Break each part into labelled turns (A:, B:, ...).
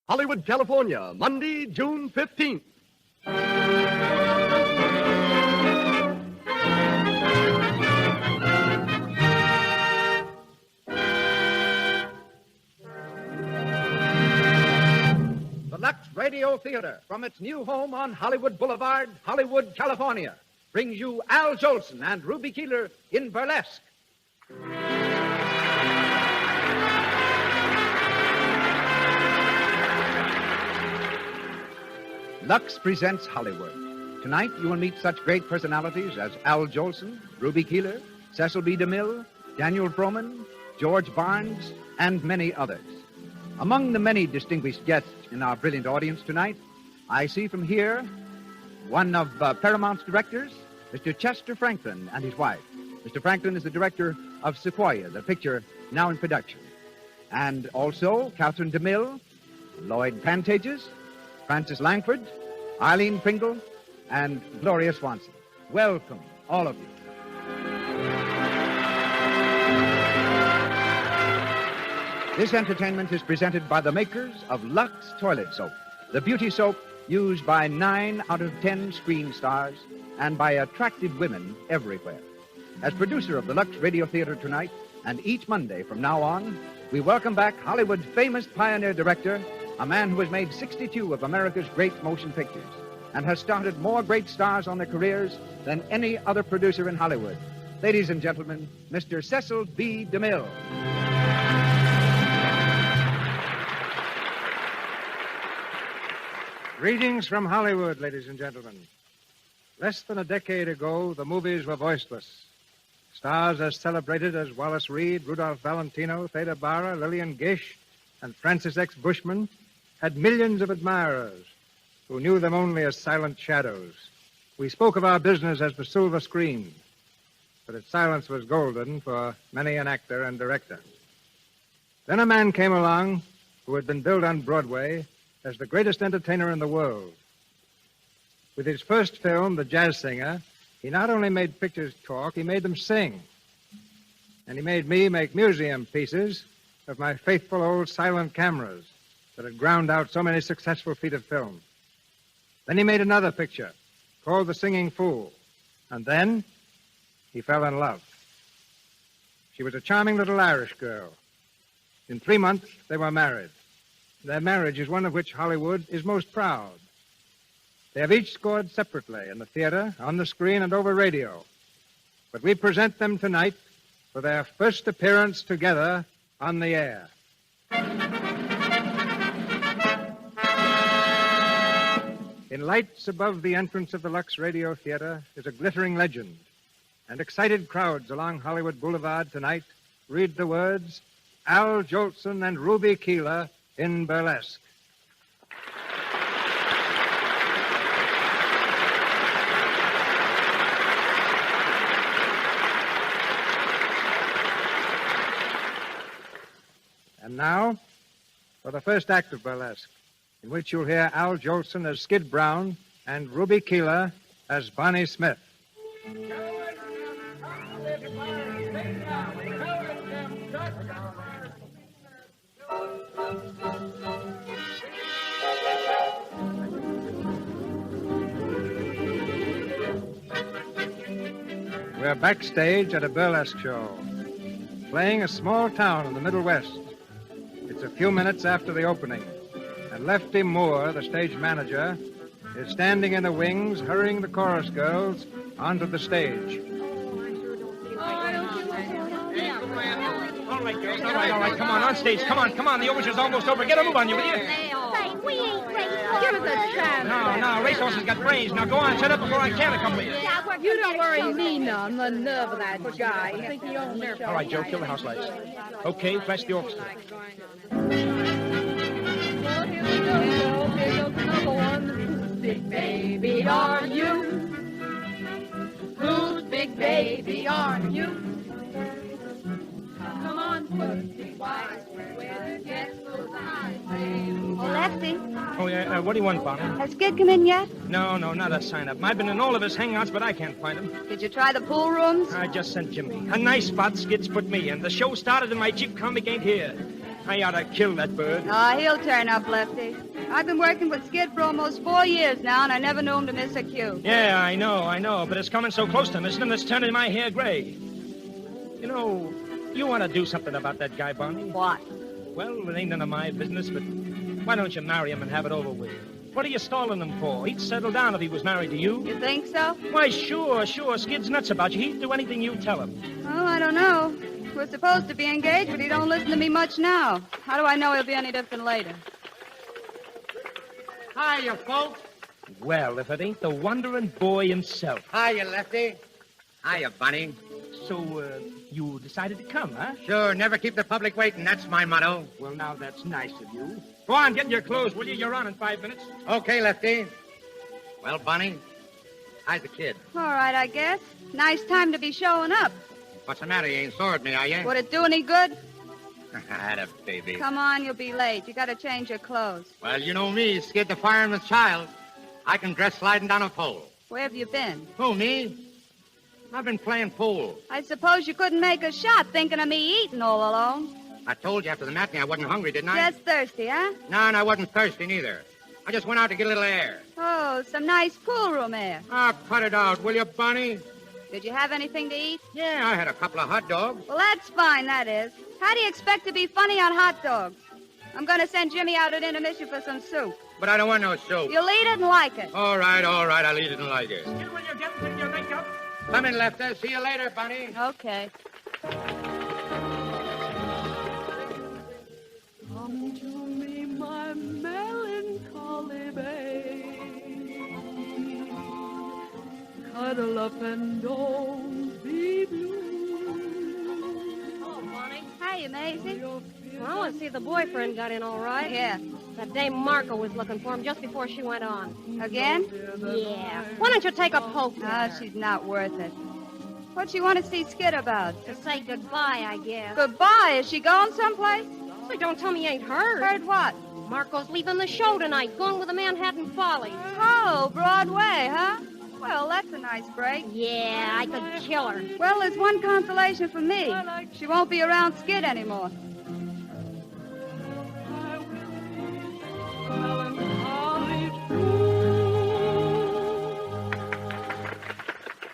A: Hollywood, California, Monday, June 15th. The Lux Radio Theater, from its new home on Hollywood Boulevard, Hollywood, California, brings you Al Jolson and Ruby Keeler in Burlesque. Lux presents Hollywood. Tonight you will meet such great personalities as Al Jolson, Ruby Keeler, Cecil B. DeMille, Daniel Frohman, George Barnes, and many others. Among the many distinguished guests in our brilliant audience tonight, I see from here one of Paramount's directors, Mr. Chester Franklin, and his wife. Mr. Franklin is the director of Sequoia, the picture now in production. And also Catherine DeMille, Lloyd Pantages, Francis Langford, Eileen Pringle, and Gloria Swanson. Welcome, all of you. This entertainment is presented by the makers of Lux Toilet Soap, the beauty soap used by 9 out of 10 screen stars and by attractive women everywhere. As producer of the Lux Radio Theater tonight, and each Monday from now on, we welcome back Hollywood's famous pioneer director, a man who has made 62 of America's great motion pictures and has started more great stars on their careers than any other producer in Hollywood. Ladies and gentlemen, Mr. Cecil B. DeMille.
B: Greetings from Hollywood, ladies and gentlemen. Less than a decade ago, the movies were voiceless. Stars as celebrated as Wallace Reed, Rudolph Valentino, Theda Bara, Lillian Gish, and Francis X. Bushman had millions of admirers who knew them only as silent shadows. We spoke of our business as the silver screen, but its silence was golden for many an actor and director. Then a man came along who had been billed on Broadway as the greatest entertainer in the world. With his first film, The Jazz Singer, he not only made pictures talk, he made them sing. And he made me make museum pieces of my faithful old silent cameras that had ground out so many successful feet of film. Then he made another picture called The Singing Fool. And then he fell in love. She was a charming little Irish girl. In 3 months, they were married. Their marriage is one of which Hollywood is most proud. They have each scored separately in the theater, on the screen, and over radio. But we present them tonight for their first appearance together on the air. In lights above the entrance of the Lux Radio Theater is a glittering legend, and excited crowds along Hollywood Boulevard tonight read the words, Al Jolson and Ruby Keeler in Burlesque. And now, for the first act of Burlesque, in which you'll hear Al Jolson as Skid Brown and Ruby Keeler as Bonnie Smith. We're backstage at a burlesque show, playing a small town in the Middle West. It's a few minutes after the opening, and Lefty Moore, the stage manager, is standing in the wings, hurrying the chorus girls onto the stage.
C: All right, girls. All right. Come on stage. Come on. The overture's almost over. Get a move on you, will you?
D: Say, we ain't racehorses. Give us a chance.
C: No. Racehorses got brains. Now go on. Shut up before I can accompany you.
D: You don't worry me none. The nerve of that guy. You think he owns the show.
C: All right, Joe. Kill the house lights. Okay, flash the orchestra.
D: Well, here we go. Here goes another one. Whose big baby are you? Whose big baby are you? Come on, pussy, why? Where to get those eyes?
E: Oh, Lefty,
C: Oh, yeah. What do you want, Bonnie?
E: has Skid come in yet?
C: No, not a sign-up. I've been in all of his hangouts, but I can't find him.
E: Did you try the pool rooms?
C: I just sent Jimmy. A nice spot Skid's put me in. The show started and my Jeep comic ain't here. I ought to kill that bird.
E: Oh, he'll turn up, Lefty. I've been working with Skid for almost 4 years now, and I never knew him to miss a cue.
C: Yeah, I know. But it's coming so close to missing him, it's turning my hair gray. You know, you want to do something about that guy, Barney?
E: What?
C: Well, it ain't none of my business, but why don't you marry him and have it over with? What are you stalling him for? He'd settle down if he was married to you.
E: You think so?
C: Why, sure. Skid's nuts about you. He'd do anything you tell him.
E: Oh, I don't know. We're supposed to be engaged, but he don't listen to me much now. How do I know he'll be any different later?
F: Hiya, folks.
C: Well, if it ain't the wandering boy himself.
F: Hiya, Lefty. Hiya, Bunny.
C: So, you decided to come, huh?
F: Sure, never keep the public waiting. That's my motto.
C: Well, now, that's nice of you. Go on, get in your clothes, will you? You're on in 5 minutes.
F: Okay, Lefty. Well, Bunny, how's the kid?
E: All right, I guess. Nice time to be showing up.
F: What's the matter? You ain't sore at me, are you?
E: Would it do any good?
F: Had a baby.
E: Come on, you'll be late. You got to change your clothes.
F: Well, you know me, Skid the fireman's child. I can dress sliding down a pole.
E: Where have you been?
F: Who, me? I've been playing pool.
E: I suppose you couldn't make a shot thinking of me eating all alone.
F: I told you after the matinee I wasn't hungry, didn't I?
E: Just thirsty, huh?
F: No, and I wasn't thirsty neither. I just went out to get a little air.
E: Oh, some nice pool room air.
F: Ah, cut it out, will you, Bunny?
E: Did you have anything to eat?
F: Yeah, I had a couple of hot dogs.
E: Well, that's fine, that is. How do you expect to be funny on hot dogs? I'm going to send Jimmy out at intermission for some soup.
F: But I don't want no soup.
E: You'll eat it and like it.
F: All right, I'll eat it and like it.
C: Skid, when you're getting your makeup.
F: Come in, Lefty. See you later, Bunny.
E: Okay.
D: Come to me, my melancholy babe. Cuddle up and don't be blue.
G: Oh, Bonnie.
E: Hiya, Maisie.
G: Well, I want to see if the boyfriend got in all right.
E: Yeah.
G: That dame Marco was looking for him just before she went on.
E: Again?
G: Yeah. Why don't you take a poke?
E: Oh, she's not worth it. What'd she want to see Skid about?
G: To say goodbye, I guess.
E: Goodbye. Is she going someplace?
G: So don't tell me you ain't heard.
E: Heard what?
G: Marco's leaving the show tonight, going with the Manhattan Follies.
E: Oh, Broadway, huh? Well, that's a nice break.
G: Yeah, I could kill her.
E: Well, there's one consolation for me. She won't be around Skid anymore.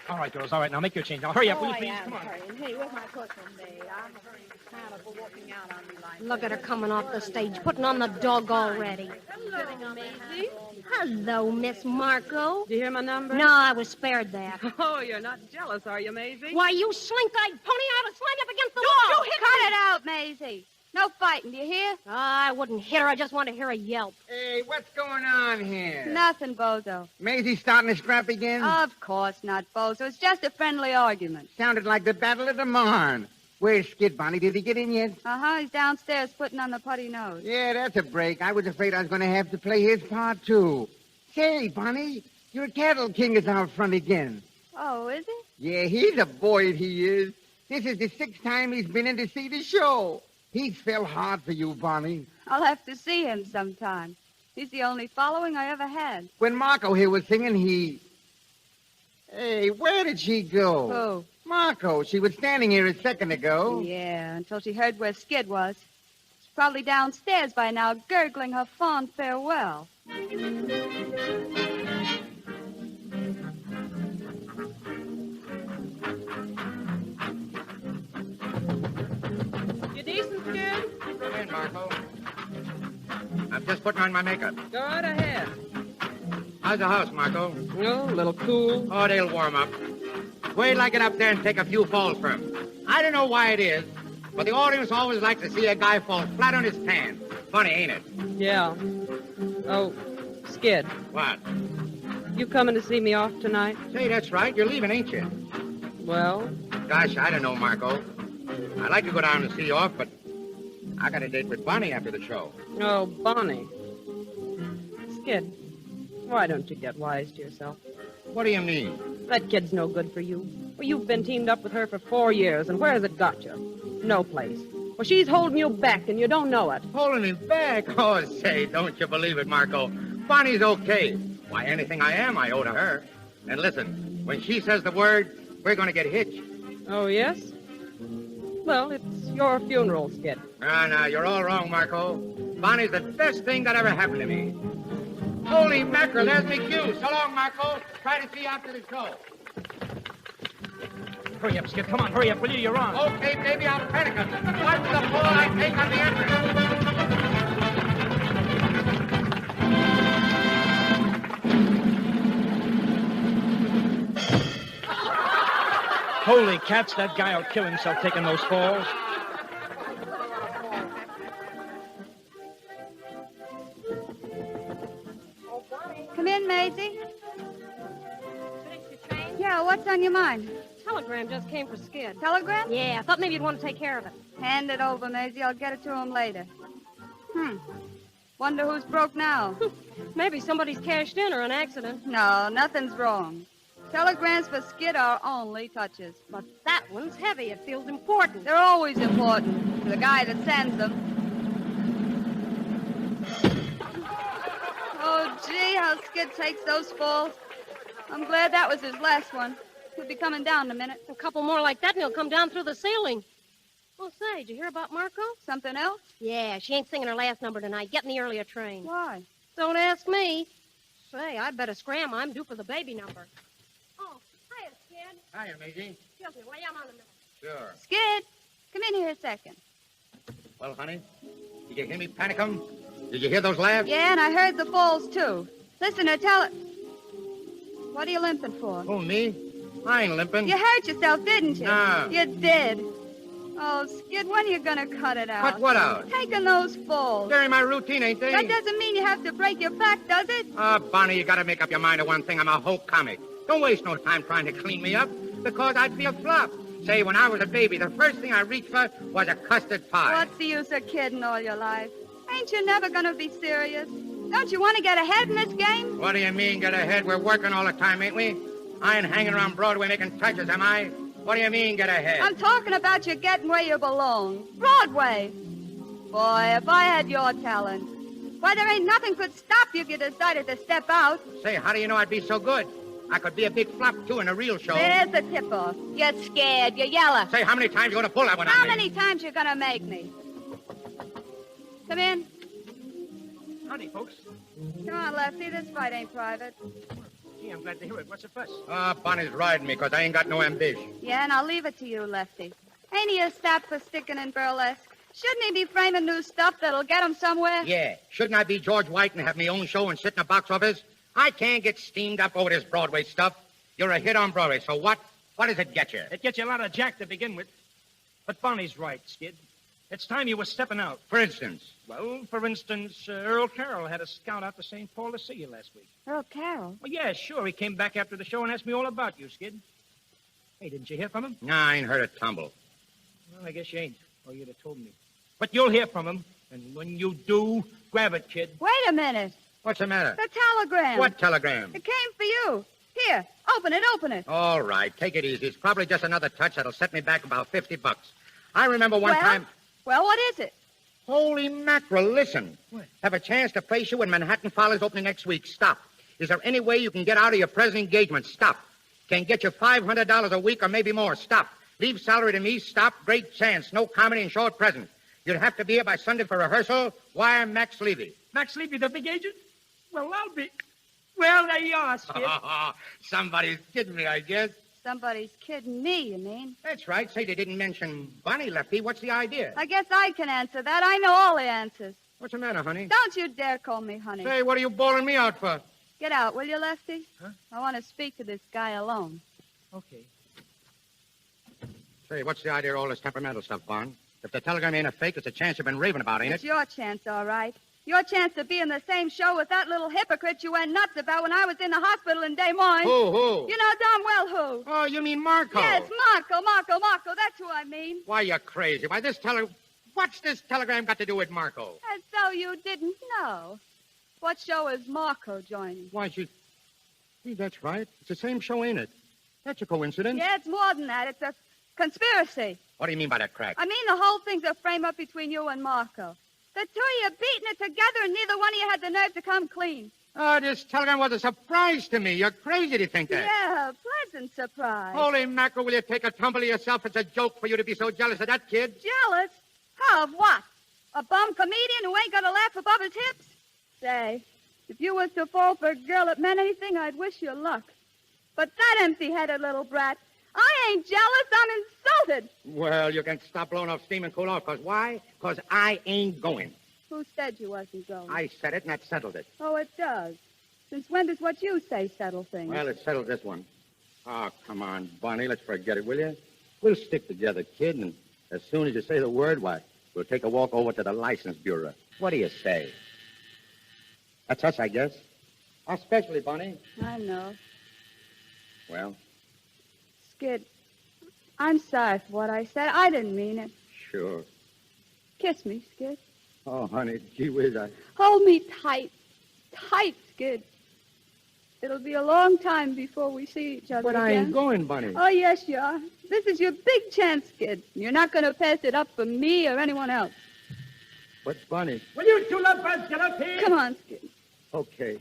C: All right, girls, all right. Now, make your change. Now, hurry up, will you, please? Come on.
E: Hey, where's my costume, babe? I'm kind of walking out on me like
G: Look at her coming off the stage, putting on the dog already.
E: Hello, Maisie.
G: Hello, Miss Marco.
H: Did you hear my number?
G: No, I was spared that.
H: Oh, you're not jealous, are you, Maisie?
G: Why, you slink-eyed pony, I would slam you up against the wall.
E: Cut it out, Maisie. No fighting, do you hear?
G: I wouldn't hit her. I just want to hear a yelp.
I: Hey, what's going on here?
E: Nothing, Bozo.
I: Maisie starting to scrap again?
E: Of course not, Bozo. It's just a friendly argument.
I: Sounded like the Battle of the Marne. Where's Skid, Bonnie? Did he get in yet?
E: Uh-huh. He's downstairs putting on the putty nose.
I: Yeah, that's a break. I was afraid I was going to have to play his part, too. Say, Bonnie, your cattle king is out front again.
E: Oh, is he?
I: Yeah, he's a boy, he is. This is the 6th time he's been in to see the show. He's fell hard for you, Bonnie.
E: I'll have to see him sometime. He's the only following I ever had.
I: When Marco here was singing, he... Hey, where did she go?
E: Who?
I: Marco. She was standing here a second ago.
E: Yeah, until she heard where Skid was. She's probably downstairs by now, gurgling her fond farewell.
H: You decent, Skid?
F: Come in, Marco. I'm just putting on my makeup.
H: Go right ahead.
F: How's the house, Marco?
H: Oh, a little cool.
F: Oh, they'll warm up. Wait till I get up there and take a few falls for him. I don't know why it is, but the audience always like to see a guy fall flat on his pants. Funny, ain't it?
H: Yeah. Oh, Skid,
F: What?
H: you coming to see me off tonight?
F: Say, that's right. You're leaving, ain't you?
H: Well,
F: Gosh, I don't know, Marco. I'd like to go down and see you off, but I got a date with Bonnie after the show.
H: oh, Bonnie. Skid, why don't you get wise to yourself?
F: What do you mean?
H: That kid's no good for you. Well, you've been teamed up with her for 4 years, and where has it got you? No place. Well, she's holding you back, and you don't know it.
F: Holding me back? Oh, say, don't you believe it, Marco. Bonnie's okay. Why, anything I am, I owe to her. And listen, when she says the word, we're going to get hitched.
H: Oh, yes? Well, it's your funeral, Skid.
F: No, you're all wrong, Marco. Bonnie's the best thing that ever happened to me. Holy mackerel, there's my cue. So long, Marco. Try to see you after the show.
C: Hurry up, Skid. Come on, hurry up, will you? You're on.
F: Okay, baby, I'll panic him. Watch the fall I take on the entrance.
C: Holy cats, that guy'll kill himself taking those falls.
E: Come in, Maisie.
G: Finished your train?
E: Yeah, what's on your mind?
G: Telegram just came for Skid.
E: Telegram?
G: Yeah, I thought maybe you'd want to take care of it.
E: Hand it over, Maisie. I'll get it to him later. Wonder who's broke now.
G: Maybe somebody's cashed in or an accident.
E: No, nothing's wrong. Telegrams for Skid are only touches.
G: But that one's heavy. It feels important.
E: They're always important to the guy that sends them. Oh, gee, how Skid takes those falls. I'm glad that was his last one. He'll be coming down in a minute.
G: A couple more like that and he'll come down through the ceiling. Well, say, did you hear about Marco?
E: Something else?
G: Yeah, she ain't singing her last number tonight. Getting the earlier train.
E: Why?
G: Don't ask me. Say, I'd better scram. I'm due for the baby number. Oh, hiya, Skid.
F: Hiya, Maisie.
G: Excuse me, wait on a minute.
F: Sure.
E: Skid, come in here a second.
F: Well, honey, did you hear me panic him? Did you hear those laughs?
E: Yeah, and I heard the falls, too. Listen, tell it. What are you limping for?
F: Oh, me? I ain't limping.
E: You hurt yourself, didn't you?
F: No.
E: You did. Oh, Skid, when are you going to cut it out?
F: Cut what out?
E: Taking those falls.
F: They're in my routine, ain't they?
E: That doesn't mean you have to break your back, does it?
F: Bonnie, you gotta make up your mind to one thing. I'm a whole comic. Don't waste no time trying to clean me up, because I'd be a flop. Say, when I was a baby, the first thing I reached for was a custard pie.
E: What's the use of kidding all your life? Ain't you never going to be serious? Don't you want to get ahead in this game?
F: What do you mean, get ahead? We're working all the time, ain't we? I ain't hanging around Broadway making touches, am I? What do you mean, get ahead?
E: I'm talking about you getting where you belong. Broadway. Boy, if I had your talent. Why, there ain't nothing could stop you if you decided to step out.
F: Say, how do you know I'd be so good? I could be a big flop, too, in a real show.
E: There's the tip-off. You're scared. You're yellow.
F: Say, how many times you gonna pull that one on
E: How
F: me?
E: many times you gonna make me? Come in.
C: Howdy, folks.
E: Come on, Lefty. This fight ain't private.
C: Gee, I'm glad to hear it. What's the fuss?
F: Bonnie's riding me, because I ain't got no ambition.
E: Yeah, and I'll leave it to you, Lefty. Ain't he a sap for sticking in burlesque? Shouldn't he be framing new stuff that'll get him somewhere?
F: Yeah. Shouldn't I be George White and have me own show and sit in a box office? I can't get steamed up over this Broadway stuff. You're a hit on Broadway, so what? What does it get you?
C: It gets you a lot of jack to begin with. But Bonnie's right, Skid. It's time you were stepping out.
F: For instance?
C: Well, for instance, Earl Carroll had a scout out to St. Paul to see you last week.
E: Earl Carroll?
C: Well, yeah, sure. He came back after the show and asked me all about you, Skid. Hey, didn't you hear from him?
F: No, I ain't heard a tumble.
C: Well, I guess you ain't, or you'd have told me. But you'll hear from him, and when you do, grab it, kid.
E: Wait a minute.
F: What's the matter?
E: The telegram.
F: What telegram?
E: It came for you. Here, open it, open it.
F: All right, take it easy. It's probably just another touch that'll set me back about $50. I remember one
E: Well?
F: time...
E: Well, what is it?
F: Holy mackerel, listen.
C: What?
F: Have a chance to face you in Manhattan Follies opening next week. Stop. Is there any way you can get out of your present engagement? Stop. Can get you $500 a week or maybe more. Stop. Leave salary to me. Stop. Great chance. No comedy and short present. You'd have to be here by Sunday for rehearsal. Wire Max Levy.
C: Max Levy, the big agent? Well, I'll be... Well, there you are, Skid.
F: Somebody's kidding me, I guess.
E: Somebody's kidding me, you mean?
F: That's right. Say they didn't mention Bonnie, Lefty. What's the idea?
E: I guess I can answer that. I know all the answers.
F: What's the matter, honey?
E: Don't you dare call me honey.
F: Say, what are you bawling me out for?
E: Get out, will you, Lefty?
C: Huh?
E: I want to speak to this guy alone.
C: Okay.
F: Say, what's the idea of all this temperamental stuff, Vaughn? If the telegram ain't a fake, it's a chance you've been raving about, ain't
E: It's
F: it?
E: your chance, all right. Your chance to be in the same show with that little hypocrite you went nuts about when I was in the hospital in Des Moines.
F: Who?
E: You know darn well who.
F: Oh, you mean Marco?
E: Yes, Marco. That's who I mean.
F: Why, you're crazy. Why, what's this telegram got to do with Marco?
E: As though you didn't know. What show is Marco joining?
F: Why, Hey, that's right. It's the same show, ain't it? That's a coincidence.
E: Yeah, it's more than that. It's a conspiracy.
F: What do you mean by that crack?
E: I mean the whole thing's a frame-up between you and Marco. The two of you beating it together, and neither one of you had the nerve to come clean.
F: Oh, this telegram was a surprise to me. You're crazy to think that.
E: Yeah, pleasant surprise.
F: Holy mackerel, will you take a tumble to yourself? It's a joke for you to be so jealous of that kid.
E: Jealous? Of what? A bum comedian who ain't gonna laugh above his hips? Say, if you was to fall for a girl that meant anything, I'd wish you luck. But that empty-headed little brat, I ain't jealous, I'm insulted.
F: Well, you can stop blowing off steam and cool off. Because why? Because I ain't going.
E: Who said you wasn't going?
F: I said it, and that settled it.
E: Oh, it does. Since when does what you say settle things?
F: Well, it settled this one. Oh, come on, Bonnie, let's forget it, will you? We'll stick together, kid, and as soon as you say the word, why, we'll take a walk over to the license bureau. What do you say? That's us, I guess. Especially, Bonnie.
E: I know.
F: Well?
E: Skid, I'm sorry for what I said. I didn't mean it.
F: Sure.
E: Kiss me, Skid.
F: Oh, honey, gee whiz,
E: Hold me tight. Tight, Skid. It'll be a long time before we see each other
F: But
E: again.
F: I ain't going, Bonnie.
E: Oh, yes, you are. This is your big chance, Skid. You're not going to pass it up for me or anyone else.
F: But, Bonnie...
C: Will you two lovebirds get up here?
E: Come on, Skid.
F: Okay.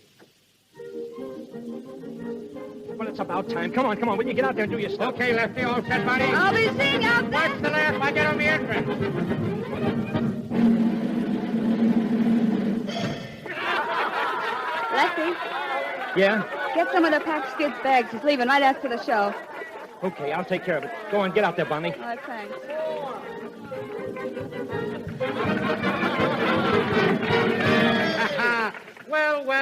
C: Well, it's about time. Come on. Will you get out there and do your stuff?
F: Okay, Lefty, all set, Bonnie?
E: I'll be seeing you out there.
F: Watch the laugh I get on the entrance.
E: Lefty,
C: Yeah?
E: get some of the packed Skid's bags. He's leaving right after the show.
C: Okay, I'll take care of it. Go on, get out there, Bonnie.
E: All right, thanks.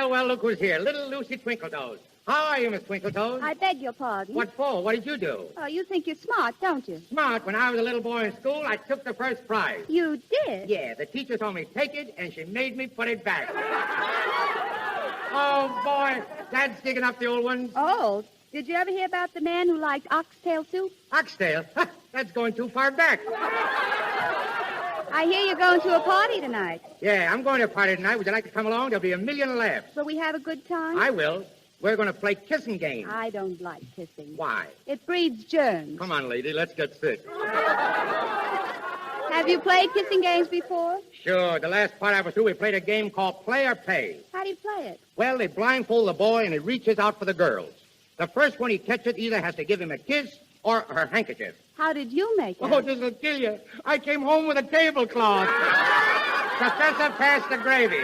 F: Well, look who's here. Little Lucy Twinkletoes. How are you, Miss Twinkletoes?
E: I beg your pardon.
F: What for? What did you do?
E: Oh, you think you're smart, don't you?
F: Smart. When I was a little boy in school, I took the first prize.
E: You did?
F: Yeah, the teacher told me take it, and she made me put it back. Oh, boy. Dad's digging up the old ones.
E: Oh, did you ever hear about the man who liked oxtail soup?
F: Oxtail? That's going too far back.
E: I hear you're going to a party tonight.
F: Yeah, I'm going to a party tonight. Would you like to come along? There'll be a million laughs.
E: Will we have a good time?
F: I will. We're going to play kissing games.
E: I don't like kissing.
F: Why?
E: It breeds germs.
F: Come on, lady. Let's get sick.
E: Have you played kissing games before?
F: Sure. The last part I was through, we played a game called Play or Pay.
E: How do you play it?
F: Well, they blindfold the boy, and he reaches out for the girls. The first one he catches either has to give him a kiss or her handkerchief.
E: How did you make it?
F: Oh, this'll kill you. I came home with a tablecloth. Professor, pass the gravy.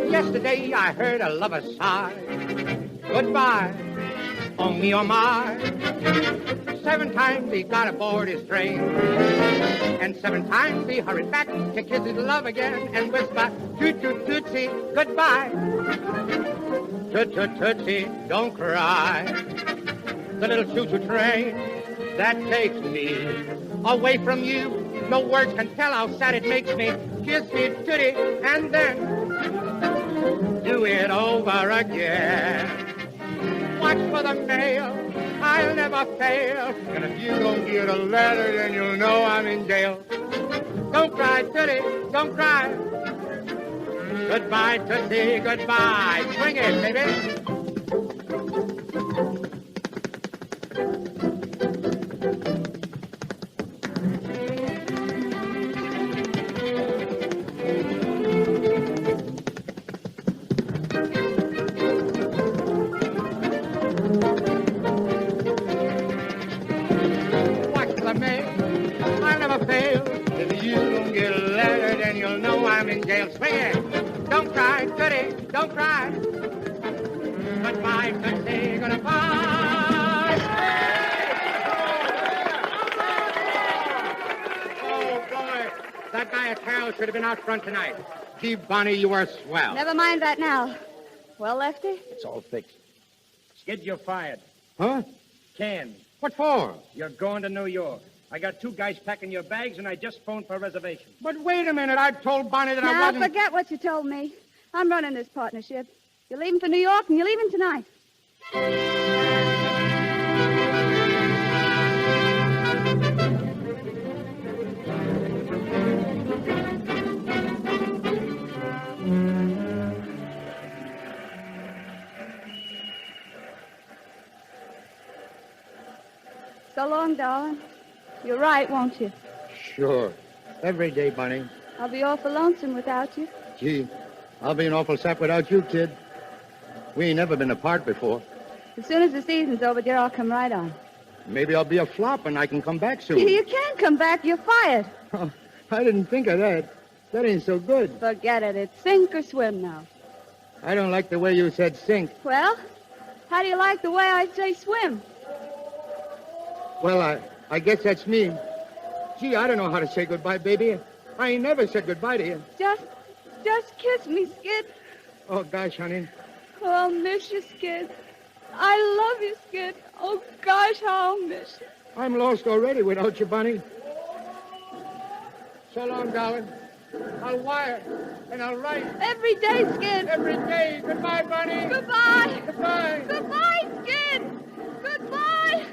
F: Yesterday I heard a lover sigh. Goodbye, oh me, oh my. 7 times he got aboard his train. And 7 times he hurried back to kiss his love again and whisper, toot-toot-tootsie, goodbye. Toot-toot-tootsie, don't cry. The little choo-choo train that takes me away from you. No words can tell how sad it makes me. Kiss me, tootie, and then do it over again. Watch for the mail, I'll never fail. And if you don't get a letter, then you'll know I'm in jail. Don't cry, tootie, don't cry. Goodbye, Tootsie, goodbye. Swing it, baby. Watch the mail, I'll never fail. If you don't get a letter, then you'll know I'm in jail. Swing it. Don't cry, Tootsie, don't cry. Goodbye, Tootsie, goodbye. Oh, boy. That guy at Carol should have been out front tonight. Gee, Bonnie, you are swell.
E: Never mind that now. Well, Lefty?
C: It's all fixed. Skid, you're fired.
F: Huh?
C: Can.
F: What for?
C: You're going to New York. I got 2 guys packing your bags, and I just phoned for a reservation.
F: But wait a minute. I told Bonnie that I
E: Now,
F: wasn't...
E: forget what you told me. I'm running this partnership. You're leaving for New York, and you're leaving tonight. So long, darling. You're right, won't you?
F: Sure. Every day, Bonnie.
E: I'll be awful lonesome without you.
F: Gee, I'll be an awful sap without you, kid. We ain't never been apart before.
E: As soon as the season's over, dear, I'll come right on.
F: Maybe I'll be a flop and I can come back soon.
E: You can't come back. You're fired.
F: Oh, I didn't think of that. That ain't so good.
E: Forget it. It's sink or swim now.
F: I don't like the way you said sink.
E: Well, how do you like the way I say swim?
F: Well, I guess that's me. Gee, I don't know how to say goodbye, baby. I ain't never said goodbye to you.
E: Just kiss me, Skid.
F: Oh, gosh, honey.
E: Oh, I'll miss you, Skid. I love you, Skid. Oh, gosh, how I'll miss you.
F: I'm lost already without you, Bunny. So long, darling. I'll wire and I'll write.
E: Every day, Skid.
F: Every day. Goodbye, Bunny.
E: Goodbye.
F: Goodbye.
E: Goodbye, Skid. Goodbye.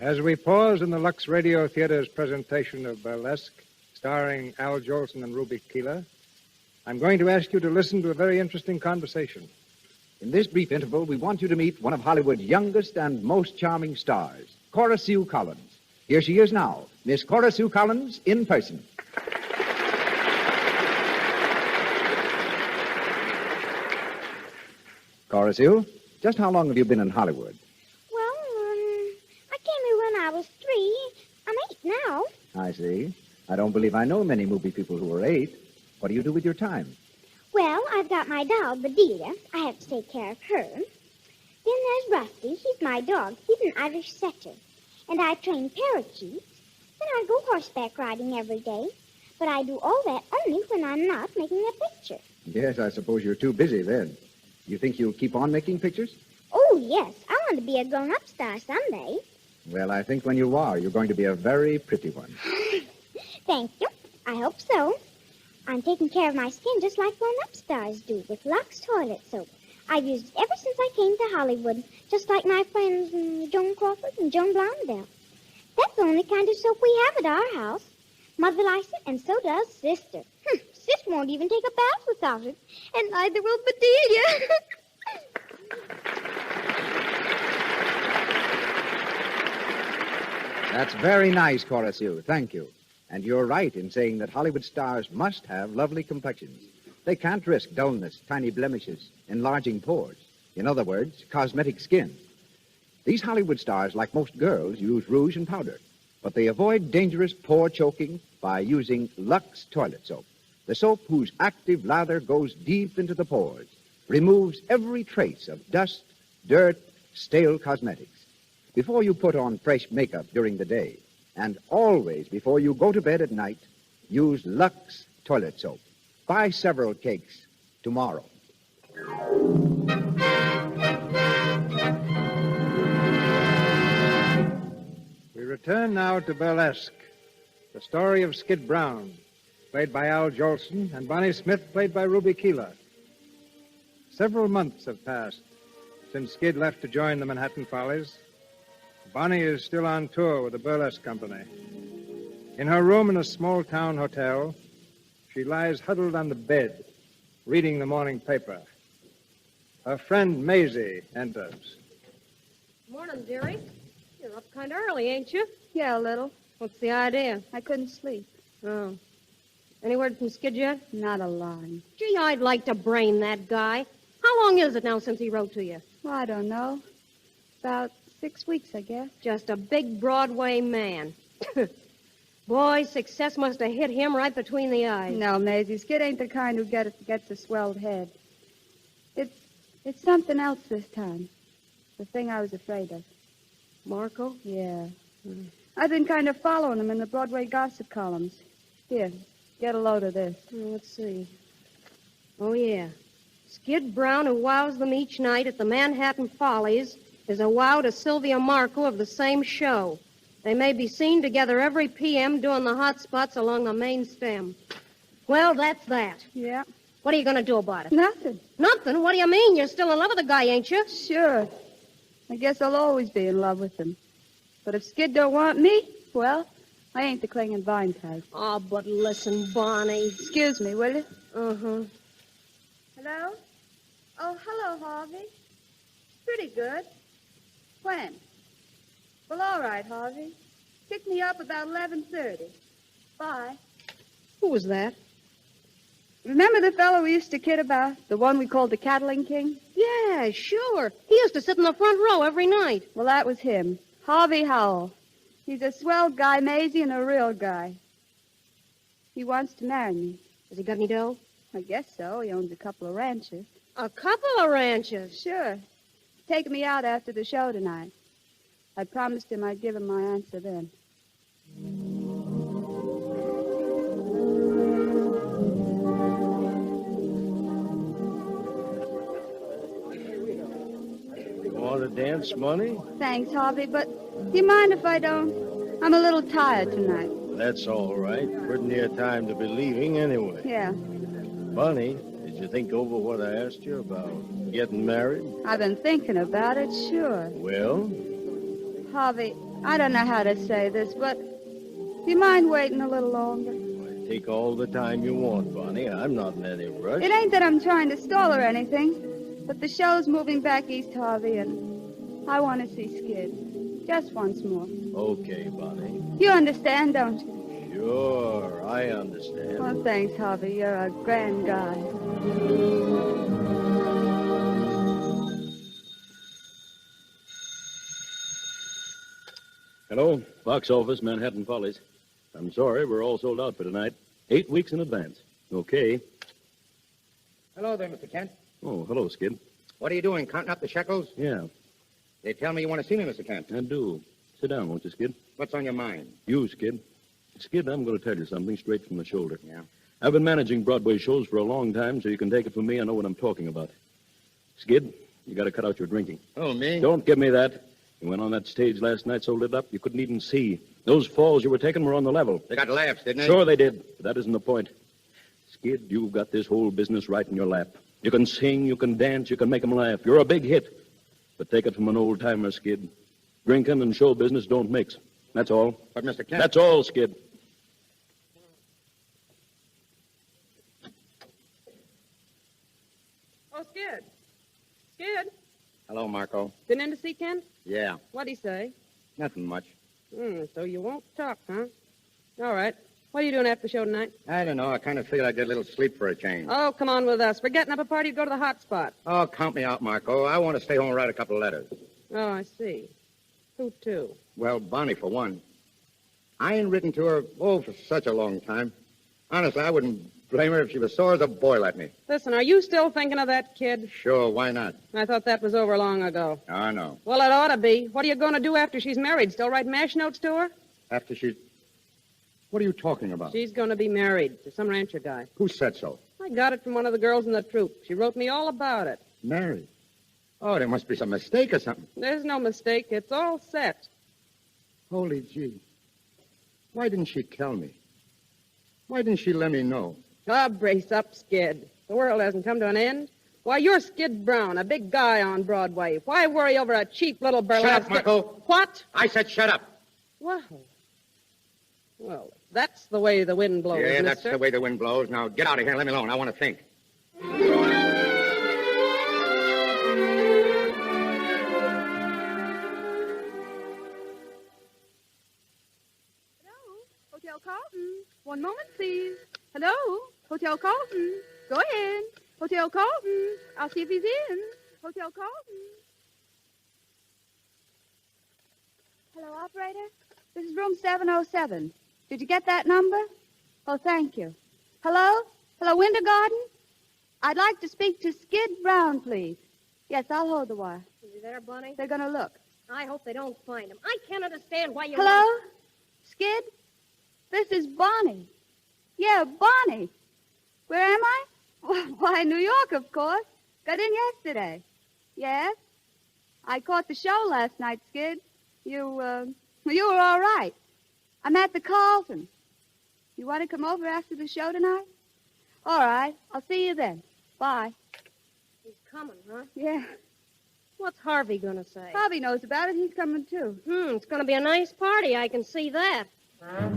B: As we pause in the Lux Radio Theater's presentation of Burlesque, starring Al Jolson and Ruby Keeler, I'm going to ask you to listen to a very interesting conversation.
A: In this brief interval, we want you to meet one of Hollywood's youngest and most charming stars, Cora Sue Collins. Here she is now, Miss Cora Sue Collins in person. Cora Sue, just how long have you been in Hollywood?
J: Well, I came here when I was 3. I'm 8 now.
A: I see. I don't believe I know many movie people who are 8. What do you do with your time?
J: Well, I've got my doll, Bedelia. I have to take care of her. Then there's Rusty. He's my dog. He's an Irish setter. And I train parakeets. Then I go horseback riding every day. But I do all that only when I'm not making a picture.
A: Yes, I suppose you're too busy then. You think you'll keep on making pictures?
J: Oh, yes. I want to be a grown-up star someday.
A: Well, I think when you are, you're going to be a very pretty one.
J: Thank you. I hope so. I'm taking care of my skin just like grown-up stars do with Lux toilet soap. I've used it ever since I came to Hollywood, just like my friends Joan Crawford and Joan Blondell. That's the only kind of soap we have at our house. Mother likes it, and so does Sister. Sis won't even take a bath without it, and neither will Bedelia.
A: That's very nice, Cora Sue. Thank you. And you're right in saying that Hollywood stars must have lovely complexions. They can't risk dullness, tiny blemishes, enlarging pores. In other words, cosmetic skin. These Hollywood stars, like most girls, use rouge and powder. But they avoid dangerous pore choking by using Lux toilet soap. The soap whose active lather goes deep into the pores, removes every trace of dust, dirt, stale cosmetics. Before you put on fresh makeup during the day, and always before you go to bed at night, use Lux toilet soap. Buy several cakes tomorrow.
B: We return now to Burlesque, the story of Skid Brown, played by Al Jolson, and Bonnie Smith, played by Ruby Keeler. Several months have passed since Skid left to join the Manhattan Follies. Bonnie is still on tour with the Burlesque Company. In her room in a small-town hotel, she lies huddled on the bed, reading the morning paper. Her friend Maisie enters.
G: Morning, dearie. You're up kind of early, ain't you?
E: Yeah, a little.
G: What's the idea?
E: I couldn't sleep.
G: Oh. Any word from Skid yet?
E: Not a line.
G: Gee, I'd like to brain that guy. How long is it now since he wrote to you?
E: Well, I don't know. About 6 weeks, I guess.
G: Just a big Broadway man. Boy, success must have hit him right between the eyes.
E: No, Maisie, Skid ain't the kind who gets a swelled head. It's something else this time. The thing I was afraid of.
G: Marco?
E: Yeah. I've been kind of following him in the Broadway gossip columns. Here, get a load of this.
G: Let's see. Oh, yeah. Skid Brown, who wows them each night at the Manhattan Follies, is a wow to Sylvia Marco of the same show. They may be seen together every p.m. doing the hot spots along the main stem. Well, that's that.
E: Yeah.
G: What are you going to do about it?
E: Nothing.
G: Nothing? What do you mean? You're still in love with the guy, ain't you?
E: Sure. I guess I'll always be in love with him. But if Skid don't want me, well, I ain't the cling and vine type.
G: Oh, but listen, Bonnie.
E: Excuse me, will you?
G: Uh-huh.
E: Hello? Oh, hello, Harvey. Pretty good. When? Well, all right, Harvey. Pick me up about 11:30. Bye.
G: Who was that?
E: Remember the fellow we used to kid about? The one we called the Cattling King?
G: Yeah, sure. He used to sit in the front row every night.
E: Well, that was him. Harvey Howell. He's a swell guy, Maisie, and a real guy. He wants to marry me.
G: Has he got any dough?
E: I guess so. He owns a couple of ranches.
G: A couple of ranches?
E: Sure. He's taking me out after the show tonight. I promised him I'd give him my answer then.
K: Want to dance, Money?
E: Thanks, Harvey, but do you mind if I don't? I'm a little tired tonight.
K: That's all right. Pretty near time to be leaving anyway.
E: Yeah.
K: Bunny, did you think over what I asked you about getting married?
E: I've been thinking about it, sure.
K: Well?
E: Harvey, I don't know how to say this, but do you mind waiting a little longer?
K: Take all the time you want, Bonnie. I'm not in any rush.
E: It ain't that I'm trying to stall or anything, but the show's moving back east, Harvey, and I want to see Skid. Just once more.
K: Okay, Bonnie.
E: You understand, don't you?
K: Sure, I understand.
E: Well, thanks, Harvey. You're a grand guy.
L: Hello, box office, Manhattan Follies. I'm sorry, we're all sold out for tonight. 8 weeks in advance. Okay.
F: Hello there, Mr. Kent.
L: Oh, hello, Skid.
F: What are you doing, counting up the shekels?
L: Yeah,
F: They tell me you want to see me, Mr. Kent.
L: I do. Sit down, won't you, Skid?
F: What's on your mind?
L: You, Skid. Skid, I'm going to tell you something straight from the shoulder.
F: Yeah?
L: I've been managing Broadway shows for a long time, so you can take it from me. I know what I'm talking about. Skid, you got to cut out your drinking.
F: Oh, me?
L: Don't give me that. You went on that stage last night so lit up you couldn't even see. Those falls you were taking were on the level.
F: They got laughs, didn't they?
L: Sure they did, but that isn't the point. Skid, you've got this whole business right in your lap. You can sing, you can dance, you can make 'em laugh. You're a big hit. But take it from an old-timer, Skid. Drinking and show business don't mix. That's all.
F: But, Mr. Kent...
L: That's all, Skid.
H: Oh, Skid. Skid.
F: Hello, Marco.
H: Been in to see Kent?
F: Yeah,
H: What'd he say?
F: nothing much.
H: So you won't talk, huh? All right. What are you doing after the show tonight?
F: I don't know. I kind of figured I'd get a little sleep for a change.
H: Oh, come on with us. We're getting up a party to go to the hot spot.
F: Oh, count me out, Marco. I want to stay home and write a couple of letters.
H: Oh, I see. Who to?
F: Well, Bonnie, for one. I ain't written to her, for such a long time. Honestly, I wouldn't blame her if she was sore as a boil at me.
H: Listen, are you still thinking of that kid?
F: Sure, why not?
H: I thought that was over long ago.
F: I know.
H: Well, it ought to be. What are you going to do after she's married? Still write mash notes to her?
F: After she... What are you talking about?
H: She's going to be married to some rancher guy.
F: Who said so?
H: I got it from one of the girls in the troupe. She wrote me all about it.
F: Married? Oh, there must be some mistake or something.
H: There's no mistake. It's all set.
F: Holy gee. Why didn't she tell me? Why didn't she let me know?
H: Ah, brace up, Skid. The world hasn't come to an end. Why, you're Skid Brown, a big guy on Broadway. Why worry over a cheap little burlesque...
F: Shut up, Marco.
H: What?
F: I said shut up.
H: Well, that's the way the wind blows,
F: Yeah, that's
H: mister.
F: the way the wind blows. Now, get out of here and let me alone. I want to think.
E: Hotel Carlton. One moment, please. Hello? Hotel Carlton. Go ahead. Hotel Carlton. I'll see if he's in. Hotel Carlton. Hello, operator? This is room 707. Did you get that number? Oh, thank you. Hello? Hello, Winter Garden? I'd like to speak to Skid Brown, please. Yes, I'll hold the wire.
G: Is he there, Bunny?
E: They're going to look.
G: I hope they don't find him. I can't understand why you...
E: Hello? Skid? This is Bonnie. Yeah, Bonnie. Where am I? Why, New York, of course. Got in yesterday. Yes? I caught the show last night, Skid. You were all right. I'm at the Carlton. You want to come over after the show tonight? All right. I'll see you then. Bye.
G: He's coming, huh?
E: Yeah.
G: What's Harvey going to say?
E: Harvey knows about it. He's coming, too.
G: It's going to be a nice party. I can see that. That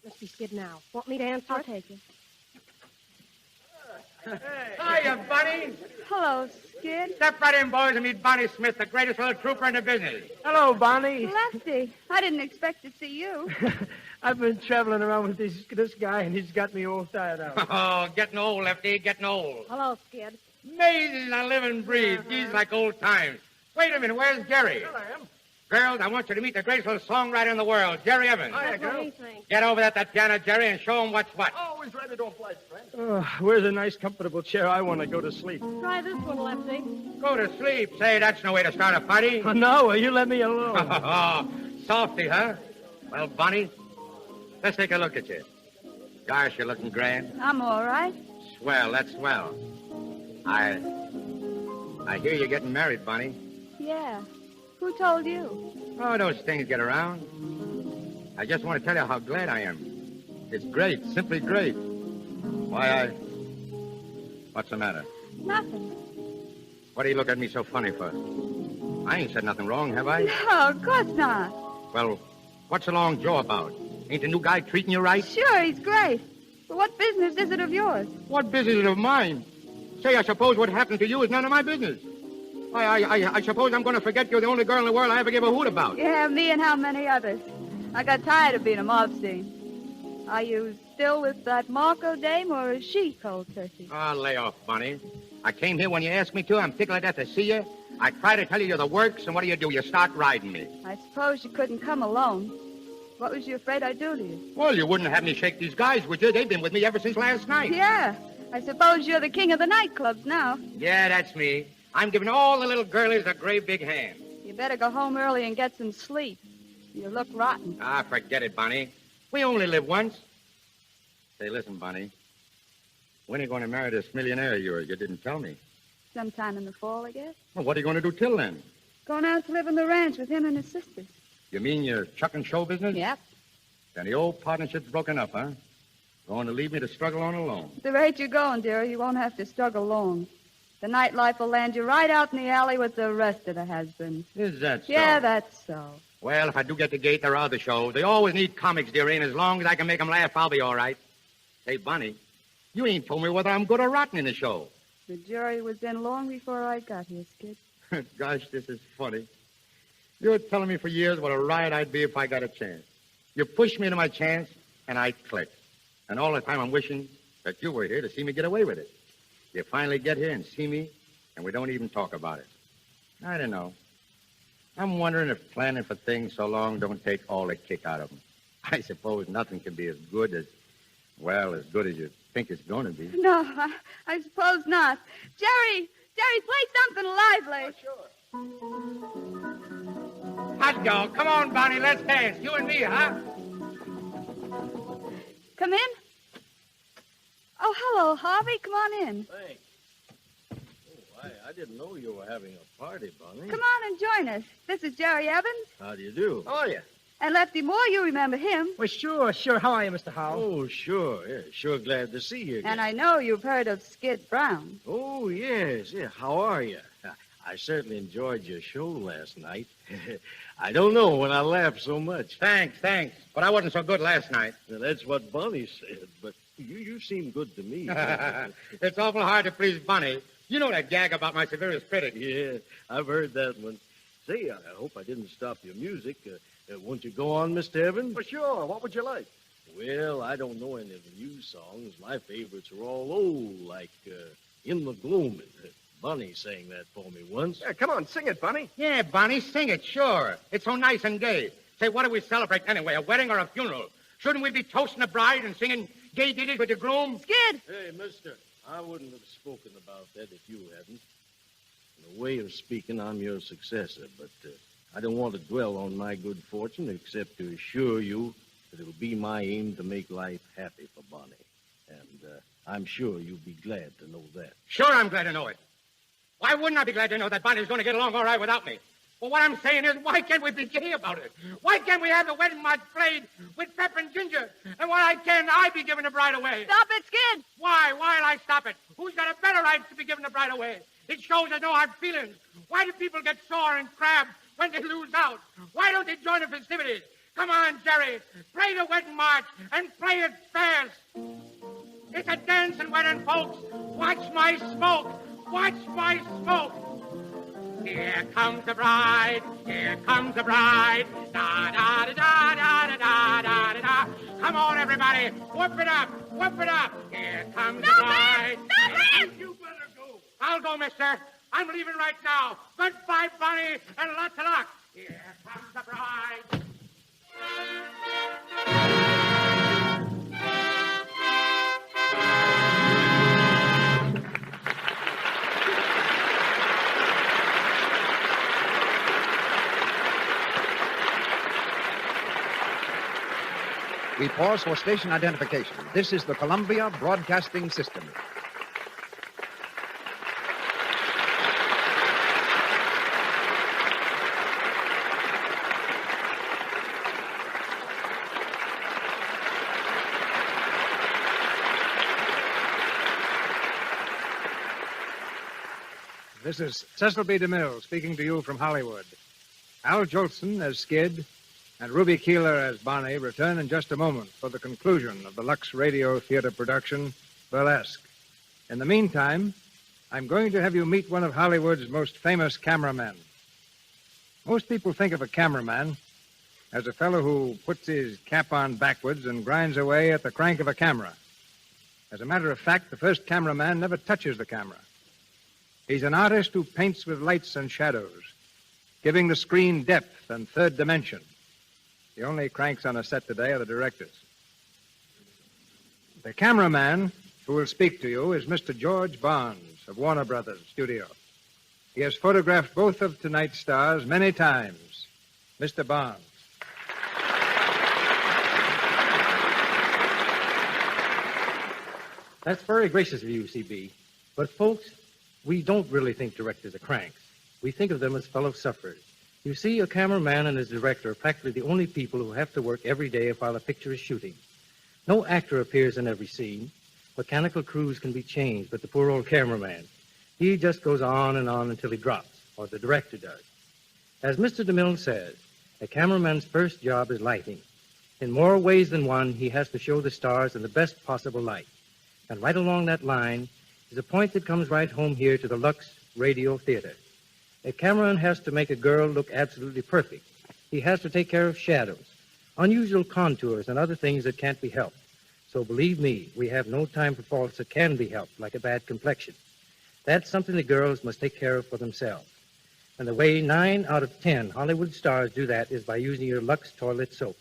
G: must be Skid now. Want me to answer
E: I'll
G: it?
E: take it.
F: Hiya, Bunny.
E: Hello, Skid.
F: Step right in, boys, and meet Bonnie Smith, the greatest little trooper in the business.
C: Hello, Bonnie.
E: Lefty, I didn't expect to see you.
C: I've been traveling around with this guy, and he's got me all tired out.
F: Oh, getting old, Lefty, getting old.
G: Hello, Skid.
F: Amazing I live and breathe. Geez, like old times. Wait a minute, where's Jerry?
C: Here I am.
F: Girls, I want you to meet the greatest little songwriter in the world, Jerry Evans.
G: That's what he thinks.
F: Get over at that piano, Jerry, and show him what's what.
C: Always ready to oblige, friend. Where's a nice, comfortable chair? I want to go to sleep.
G: Try this one, Lefty.
F: Go to sleep. Say, that's no way to start a party.
C: Oh, no, you let me alone.
F: Oh, softy, huh? Well, Bonnie, let's take a look at you. Gosh, you're looking grand.
E: I'm all right.
F: Swell, that's swell. I hear you're getting married, Bonnie.
E: Yeah. Who told you?
F: Oh, those things get around. I just want to tell you how glad I am. It's great, simply great. Why, What's the matter?
E: Nothing.
F: What do you look at me so funny for? I ain't said nothing wrong, have I?
E: No, of course not.
F: Well, what's the long jaw about? Ain't the new guy treating you right?
E: Sure, he's great. But what business is it of yours?
F: What business is it of mine? Say, I suppose what happened to you is none of my business. I suppose I'm going to forget you're the only girl in the world I ever gave a hoot about.
E: Yeah, me and how many others. I got tired of being a mob scene. Are you still with that Marco dame, or is she cold turkey?
F: Oh, lay off, Bunny. I came here when you asked me to. I'm tickled at that to see you. I try to tell you you're the works, and what do? You start riding me.
E: I suppose you couldn't come alone. What was you afraid I'd do to you?
F: Well, you wouldn't have me shake these guys, would you? They've been with me ever since last night.
E: Yeah. I suppose you're the king of the nightclubs now.
F: Yeah, that's me. I'm giving all the little girlies a great big hand.
E: You better go home early and get some sleep. You look rotten.
F: Ah, forget it, Bunny. We only live once. Say, listen, Bunny. When are you going to marry this millionaire of yours? You didn't tell me.
E: Sometime in the fall, I guess.
F: Well, what are you going to do till then?
E: Going out to live on the ranch with him and his sisters.
F: You mean you're chucking show business?
E: Yep.
F: Then the old partnership's broken up, huh? Going to leave me to struggle on alone.
E: At the rate you're going, dearie, you won't have to struggle long. The nightlife will land you right out in the alley with the rest of the has-beens.
F: Is that so?
E: Yeah, that's so.
F: Well, if I do get the gate, there are other shows. They always need comics, dearie, and as long as I can make them laugh, I'll be all right. Say, Bunny, you ain't told me whether I'm good or rotten in the show.
E: The jury was in long before I got here, Skid.
F: Gosh, this is funny. You're telling me for years what a riot I'd be if I got a chance. You pushed me into my chance, and I clicked. And all the time I'm wishing that you were here to see me get away with it. You finally get here and see me, and we don't even talk about it. I don't know. I'm wondering if planning for things so long don't take all the kick out of them. I suppose nothing can be as good as you think it's going to be.
E: No, I suppose not. Jerry, play something lively.
F: Hot dog, come on, Bonnie, let's dance. You and me, huh?
E: Come in. Oh, hello, Harvey. Come on in.
K: Thanks. Oh, I didn't know you were having a party, Bunny.
E: Come on and join us. This is Jerry Evans.
K: How do you do?
C: Oh, yeah.
E: And Lefty Moore, you remember him.
C: Well, sure. How are you, Mr. Howell?
K: Oh, sure. Yeah, sure glad to see you again.
E: And I know you've heard of Skid Brown.
K: Oh, yes. Yeah, how are you? I certainly enjoyed your show last night. I don't know when I laughed so much.
F: Thanks. But I wasn't so good last night.
K: Now, that's what Bunny said, but you seem good to me.
F: It's awful hard to please Bunny. You know that gag about my severest critic.
K: Yeah, I've heard that one. Say, I hope I didn't stop your music. Won't you go on, Mr. Evans?
C: Well, sure. What would you like?
K: Well, I don't know any of the new songs. My favorites are all old, like In the Gloaming. Bunny sang that for me once.
C: Yeah, come on, sing it, Bunny.
F: Yeah, Bunny, sing it, sure. It's so nice and gay. Say, what do we celebrate anyway, a wedding or a funeral? Shouldn't we be toasting the bride and singing gay ditties with the groom?
E: Skid!
K: Hey, mister, I wouldn't have spoken about that if you hadn't. In a way of speaking, I'm your successor, but I don't want to dwell on my good fortune except to assure you that it'll be my aim to make life happy for Bonnie. And I'm sure you'll be glad to know that.
F: Sure, I'm glad to know it. Why wouldn't I be glad to know that Bonnie's going to get along all right without me? Well, what I'm saying is, why can't we be gay about it? Why can't we have the wedding march played with Pep and Ginger? And why can't I be giving the bride away?
E: Stop it, Skid.
F: Why? Why'll I stop it? Who's got a better right to be giving the bride away? It shows there's no hard feelings. Why do people get sore and crabbed when they lose out? Why don't they join the festivities? Come on, Jerry. Play the wedding march and play it fast. It's a dancing wedding, folks. Watch my smoke. Watch my smoke. Here comes the bride. Here comes the bride. Da da da da da da da da da. Come on, everybody. Whoop it up. Whoop it up. Here comes the bride.
E: Stop it!
F: You better go. I'll go, mister. I'm leaving right now. Goodbye, Bonnie, and lots of luck. Here comes the bride.
A: We pause for station identification. This is the Columbia Broadcasting System.
B: This is Cecil B. DeMille speaking to you from Hollywood. Al Jolson as Skid and Ruby Keeler as Bonnie return in just a moment for the conclusion of the Lux Radio Theater production, Burlesque. In the meantime, I'm going to have you meet one of Hollywood's most famous cameramen. Most people think of a cameraman as a fellow who puts his cap on backwards and grinds away at the crank of a camera. As a matter of fact, the first cameraman never touches the camera. He's an artist who paints with lights and shadows, giving the screen depth and third dimension. The only cranks on a set today are the directors. The cameraman who will speak to you is Mr. George Barnes of Warner Brothers Studio. He has photographed both of tonight's stars many times. Mr. Barnes.
M: That's very gracious of you, CB. But, folks, we don't really think directors are cranks. We think of them as fellow sufferers. You see, a cameraman and his director are practically the only people who have to work every day while a picture is shooting. No actor appears in every scene. Mechanical crews can be changed, but the poor old cameraman, he just goes on and on until he drops, or the director does. As Mr. DeMille says, a cameraman's first job is lighting. In more ways than one, he has to show the stars in the best possible light. And right along that line is a point that comes right home here to the Lux Radio Theater. A cameraman has to make a girl look absolutely perfect. He has to take care of shadows, unusual contours, and other things that can't be helped. So believe me, we have no time for faults that can be helped, like a bad complexion. That's something the girls must take care of for themselves. And the way 9 out of 10 Hollywood stars do that is by using your Lux toilet soap.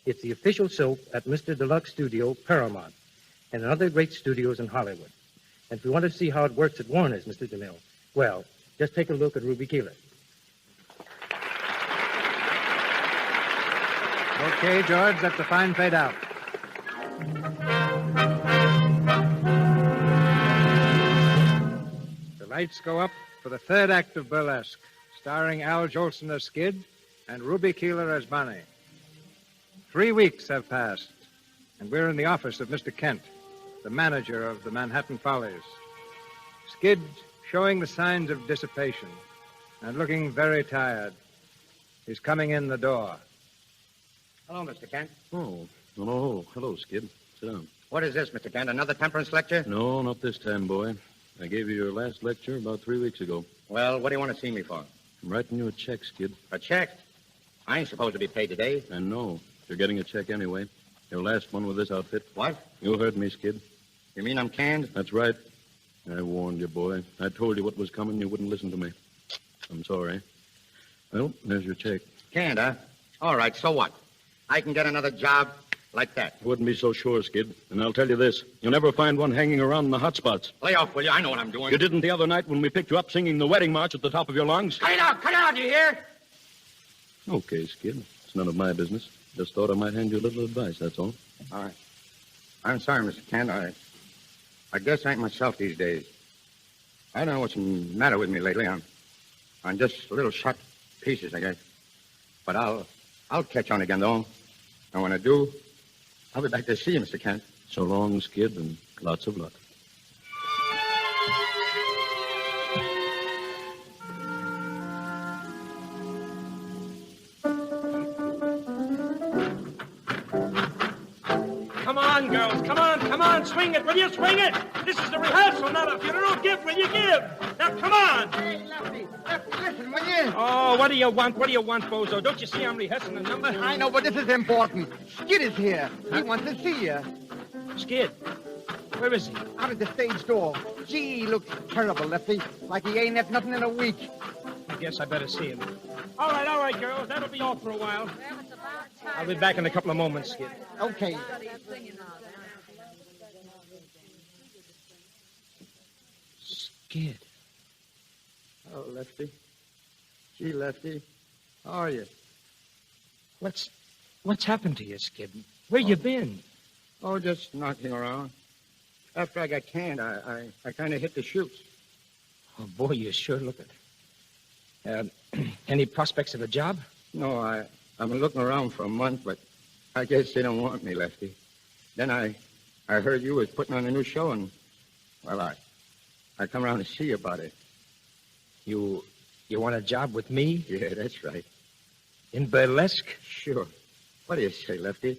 M: It's the official soap at Mr. Deluxe Studio, Paramount, and other great studios in Hollywood. And if you want to see how it works at Warner's, Mr. DeMille, well, just take a look at Ruby Keeler.
B: Okay, George, that's a fine fade out. The lights go up for the third act of Burlesque, starring Al Jolson as Skid and Ruby Keeler as Bonnie. 3 weeks have passed, and we're in the office of Mr. Kent, the manager of the Manhattan Follies. Skid showing the signs of dissipation and looking very tired. He's coming in the door.
F: Hello, Mr. Kent.
L: Oh, hello, Skid. Sit down.
F: What is this, Mr. Kent? Another temperance lecture?
L: No, not this time, boy. I gave you your last lecture about 3 weeks ago.
F: Well, what do you want to see me for?
L: I'm writing you a check, Skid.
F: A check? I ain't supposed to be paid today.
L: And no, you're getting a check anyway. Your last one with this outfit.
F: What?
L: You heard me, Skid.
F: You mean I'm canned?
L: That's right. I warned you, boy. I told you what was coming. You wouldn't listen to me. I'm sorry. Well, there's your check.
F: Canned, huh? All right, so what? I can get another job like that.
L: Wouldn't be so sure, Skid. And I'll tell you this. You'll never find one hanging around in the hot spots.
F: Lay off, will you? I know what I'm doing.
L: You didn't the other night when we picked you up singing the wedding march at the top of your lungs?
F: Cut it out, you hear?
L: Okay, Skid. It's none of my business. Just thought I might hand you a little advice, that's all.
F: All right. I'm sorry, Mr. Kent. I guess I ain't myself these days. I don't know what's the matter with me lately. I'm just a little shut Pieces, I guess. But I'll catch on again, though. And when I do, I'll be back to see you, Mr. Kent.
L: So long, Skid, and lots of luck.
C: Come on, girls. Come on. Swing it. Will you swing it? This is a rehearsal, not a funeral. Give, will you give? Now, come on.
I: Hey, Lefty, listen, will you?
C: Oh, what do you want? What do you want, Bozo? Don't you see I'm rehearsing a number?
I: I know, but this is important. Skid is here. He wants to see you.
C: Skid? Where is he?
I: Out of the stage door. Gee, he looks terrible, Lefty. Like he ain't had nothing in a week.
C: I guess I better see him. All right, girls. That'll be all for a while. I'll be back in a couple of moments, Skid.
I: Okay.
C: Skid.
F: Oh, Lefty. Gee, Lefty. How are you?
C: What's happened to you, Skid? Where you been?
F: Oh, just knocking around. After I got canned, I kind of hit the chutes.
C: Oh, boy, you sure look it. Any prospects of a job?
F: No, I've been looking around for a month, but I guess they don't want me, Lefty. Then I heard you was putting on a new show, and, well, I come around to see you about it.
C: You want a job with me?
F: Yeah, that's right.
C: In Burlesque?
F: Sure. What do you say, Lefty?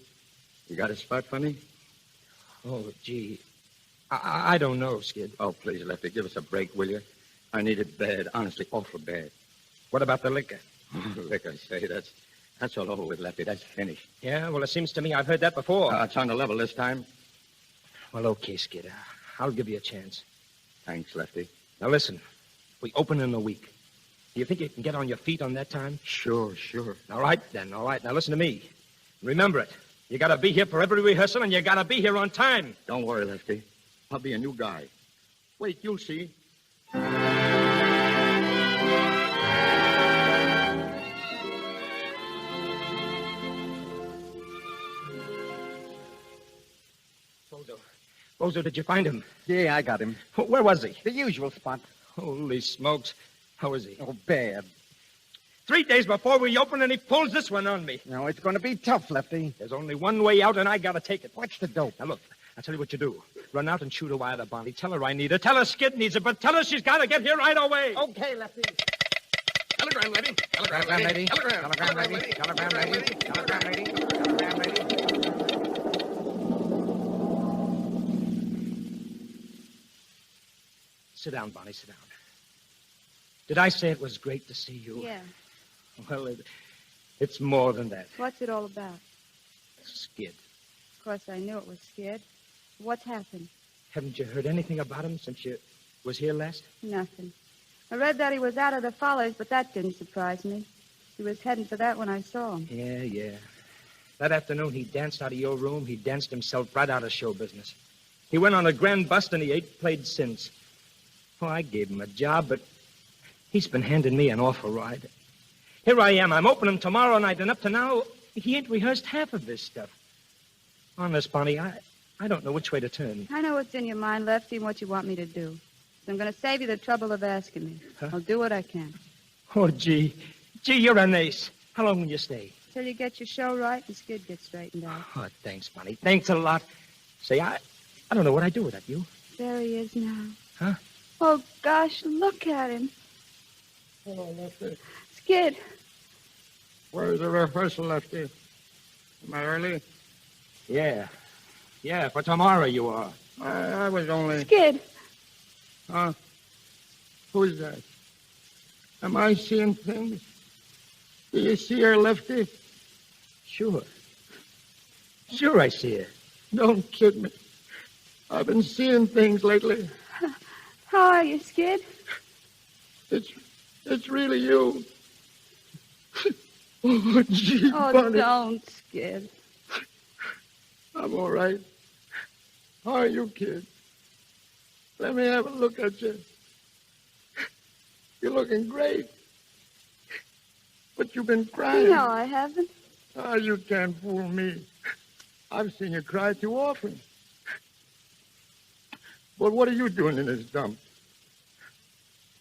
F: You got a spot for me?
C: Oh, gee. I don't know, Skid.
F: Oh, please, Lefty, give us a break, will you? I need it bad, honestly, awful bad.
C: What about the liquor?
F: Liquor, say, that's all over with, Lefty. That's finished.
C: Yeah, well, it seems to me I've heard that before.
F: It's on the level this time.
C: Well, okay, Skid. I'll give you a chance.
F: Thanks, Lefty.
C: Now, listen. We open in a week. Do you think you can get on your feet on that time?
F: Sure.
C: All right, then. All right. Now, listen to me. Remember it. You got to be here for every rehearsal, and you got to be here on time.
F: Don't worry, Lefty. I'll be a new guy. Wait, you'll see.
C: Bozo, did you find him?
I: Yeah, I got him.
C: Where was he?
I: The usual spot.
C: Holy smokes. How is he?
I: Oh, bad.
C: 3 days before we open, and he pulls this one on me.
I: No, it's going to be tough, Lefty.
C: There's only one way out, and I got to take it.
I: What's the dope?
C: Now, look, I'll tell you what you do. Run out and shoot a wire to Bonnie. Tell her I need her. Tell her Skid needs her, but tell her she's got to get here right away.
I: Okay, Lefty.
F: Telegram lady.
I: Telegram lady. Telegram lady. Telegram lady. Telegram lady. Telegram lady.
C: Sit down, Bonnie, sit down. Did I say it was great to see you?
E: Yeah.
C: Well, it's more than that.
E: What's it all about?
C: Skid.
E: Of course, I knew it was Skid. What's happened?
C: Haven't you heard anything about him since you was here last?
E: Nothing. I read that he was out of the Follies, but that didn't surprise me. He was heading for that when I saw him.
C: Yeah. That afternoon, he danced out of your room. He danced himself right out of show business. He went on a grand bust, and he ain't played since. Oh, I gave him a job, but he's been handing me an awful ride. Here I am. I'm opening tomorrow night, and up to now, he ain't rehearsed half of this stuff. Honest, Bonnie, I don't know which way to turn.
E: I know what's in your mind, Lefty, and what you want me to do. So I'm going to save you the trouble of asking me.
C: Huh?
E: I'll do what I can.
C: Oh, gee, you're an ace. How long will you stay?
E: Till you get your show right and Skid gets straightened out.
C: Oh, thanks, Bonnie. Thanks a lot. Say, I don't know what I'd do without you.
E: There he is now.
C: Huh?
E: Oh, gosh, look at him.
F: Hello, Lefty.
E: Skid.
F: Where's the rehearsal, Lefty? Am I early?
C: Yeah, for tomorrow you are.
F: I was only...
E: Skid.
F: Huh? Who's that? Am I seeing things? Do you see her, Lefty?
C: Sure I see her.
F: Don't kid me. I've been seeing things lately.
E: How are you, Skid?
F: It's really you. Oh, gee,
E: Oh,
F: Bonnie.
E: don't, Skid.
F: I'm all right. How are you, kid? Let me have a look at you. You're looking great. But you've been crying.
E: No, I haven't.
F: Oh, you can't fool me. I've seen you cry too often. But what are you doing in this dump?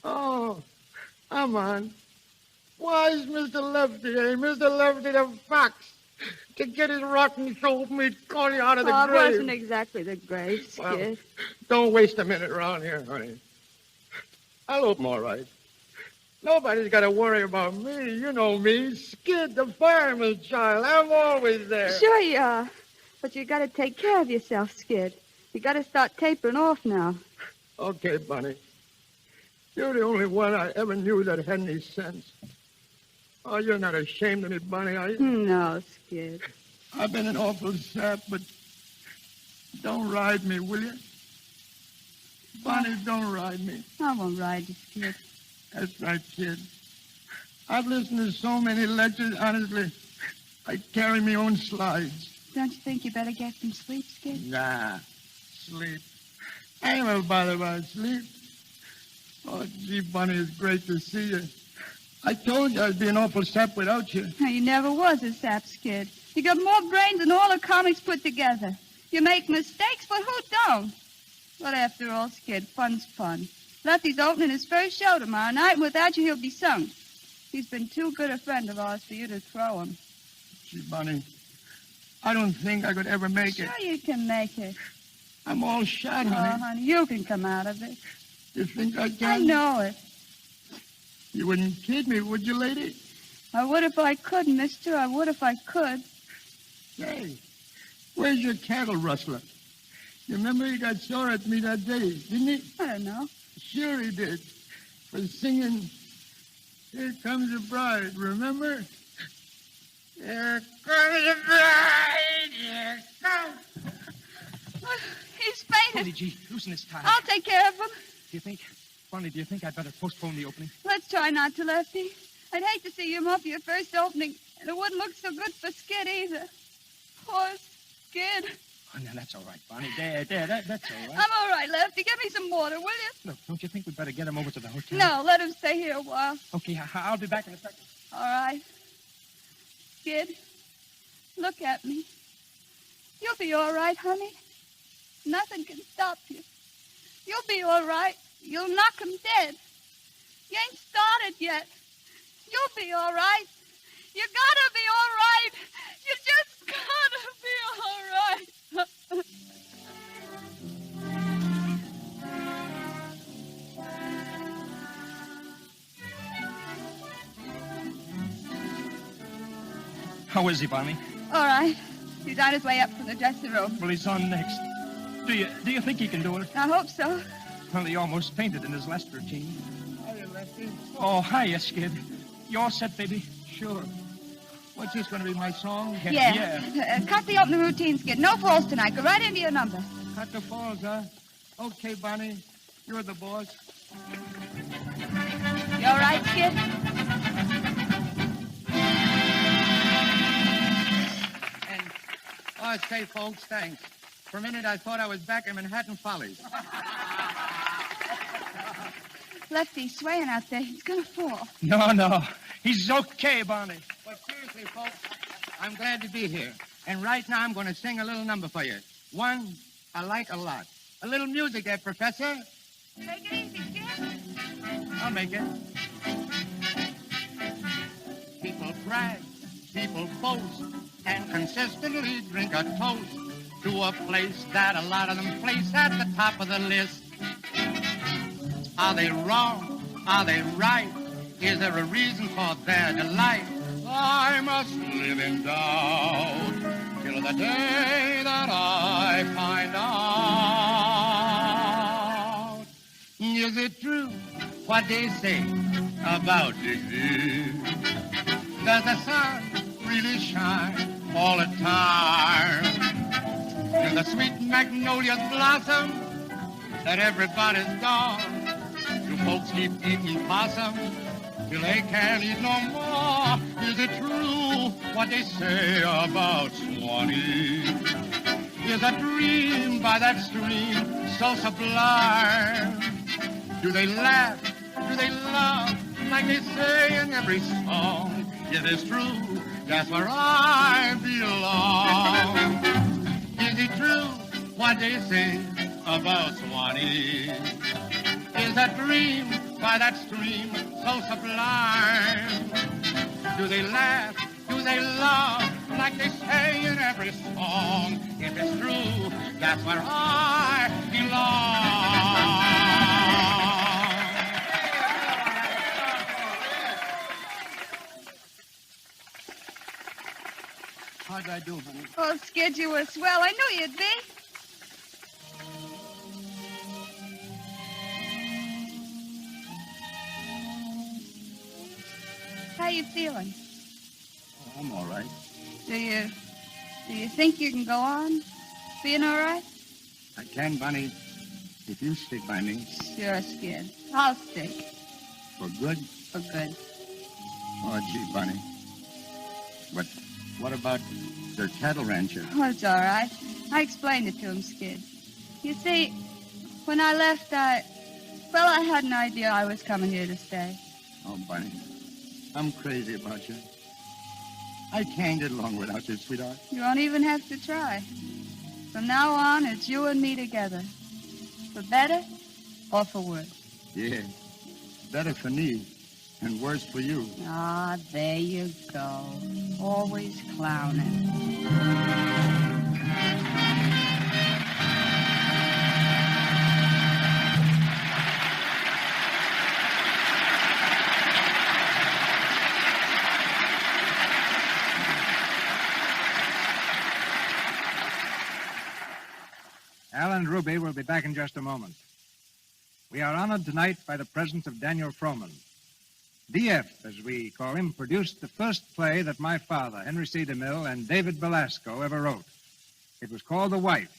F: Oh, I'm on. Why's Mr. Lefty, Mr. Lefty the fox? To get his rotten soap, he'd call you out of the
E: Oh, it
F: grave.
E: wasn't exactly the grave, Skid.
F: Well, don't waste a minute around here, honey. I'll open all right. Nobody's got to worry about me. You know me, Skid, the fireman's child. I'm always there.
E: Sure you are. But you got to take care of yourself, Skid. You got to start tapering off now.
F: Okay, Bunny. You're the only one I ever knew that had any sense. Oh, you're not ashamed of me, Bunny, are you?
E: No, Skid.
F: I've been an awful sap, but don't ride me, will you? Bunny, don't ride me.
E: I won't ride you, Skid.
F: That's right, kid. I've listened to so many lectures, honestly, I carry me own slides.
E: Don't you think you better get some sleep, Skid?
F: Nah, sleep. I ain't never bothered about sleep. Oh, gee, Bunny, it's great to see you. I told you I'd be an awful sap without you.
E: You never was a sap, Skid. You got more brains than all the comics put together. You make mistakes, but who don't? But after all, Skid, fun's fun. Lefty's opening his first show tomorrow night, and without you, he'll be sunk. He's been too good a friend of ours for you to throw him.
F: Gee, Bunny, I don't think I could ever make it.
E: Sure you can make it.
F: I'm all shot, honey.
E: Oh, honey, you can come out of it.
F: You think I can?
E: I know it.
F: You wouldn't kid me, would you, lady?
E: I would if I could, mister. I would if I could.
F: Hey, where's your cattle rustler? You remember he got sore at me that day, didn't he?
E: I don't know.
F: Sure he did. For singing, Here Comes the Bride, remember? Here comes the bride, here comes.
E: He's fainted.
C: Bunny, gee, loosen his tie.
E: I'll take care of him.
C: Do you think I'd better postpone the opening?
E: Let's try not to, Lefty. I'd hate to see you muff your first opening, and it wouldn't look so good for Skid either. Poor Skid.
C: Oh, no, that's all right, Bonnie. That's all right.
E: I'm all right, Lefty. Give me some water, will you?
C: Look, don't you think we'd better get him over to the hotel?
E: No, let him stay here a while.
C: Okay, I'll be back in a second.
E: All right. Skid, look at me. You'll be all right, honey. Nothing can stop you. You'll be all right. You'll knock him dead. You ain't started yet. You'll be all right. You gotta be all right. You just gotta be all right.
C: How is he, Bonnie?
E: All right. He's on his way up from the dressing room.
C: Well, he's on next. Do you think he can do it?
E: I hope so.
C: Well, he almost fainted in his last routine.
F: Hiya, Lefty.
C: Oh, hiya, Skid. You all set, baby?
F: Sure. What's this going to be, my song?
E: Yeah. Cut the opening routine, Skid. No falls tonight. Go right into your number.
F: Cut the falls, huh? Okay, Bonnie. You're the boss.
E: You all right, Skid?
F: Oh, say, folks, thanks. For a minute, I thought I was back in Manhattan Follies.
E: Lefty's swaying out there. He's going to fall.
C: No. He's okay, Bonnie.
F: But seriously, folks, I'm glad to be here. And right now, I'm going to sing a little number for you. One I like a lot. A little music there, Professor.
E: Take it easy, Skid.
F: I'll make it. People brag, people boast, and consistently drink a toast to a place that a lot of them place at the top of the list. Are they wrong? Are they right? Is there a reason for their delight? I must live in doubt till the day that I find out. Is it true what they say about disease? Does the sun really shine all the time? Do the sweet magnolias blossom that everybody's gone? Do folks keep eating possum till they can't eat no more? Is it true what they say about Swanee? Is a dream by that stream so sublime? Do they laugh? Do they love like they say in every song? It is true, that's where I belong. Is it true what they say about Swanee? Is a dream
N: by that stream so sublime. Do they laugh? Do they love? Like they say in every song. If it's true, that's where I belong.
I: How'd I do, honey?
E: Oh, Skid, you were swell. I knew you'd be. How you feeling?
I: Oh, I'm all right.
E: Do you think you can go on being all right?
I: I can, Bonnie, if you stick by me.
E: Sure, Skid. I'll stick.
I: For good?
E: For good.
I: Oh, gee, Bonnie. But what about their cattle rancher?
E: Oh, it's all right. I explained it to him, Skid. You see, when I left, I had an idea I was coming here to stay.
I: Oh, Bonnie, I'm crazy about you. I can't get along without you, sweetheart.
E: You won't even have to try. From now on, it's you and me together. For better or for worse.
I: Yeah, better for me and worse for you.
E: Ah, there you go. Always clowning.
B: Al and Ruby will be back in just a moment. We are honored tonight by the presence of Daniel Frohman. DF, as we call him, produced the first play that my father, Henry C. DeMille, and David Belasco ever wrote. It was called The Wife.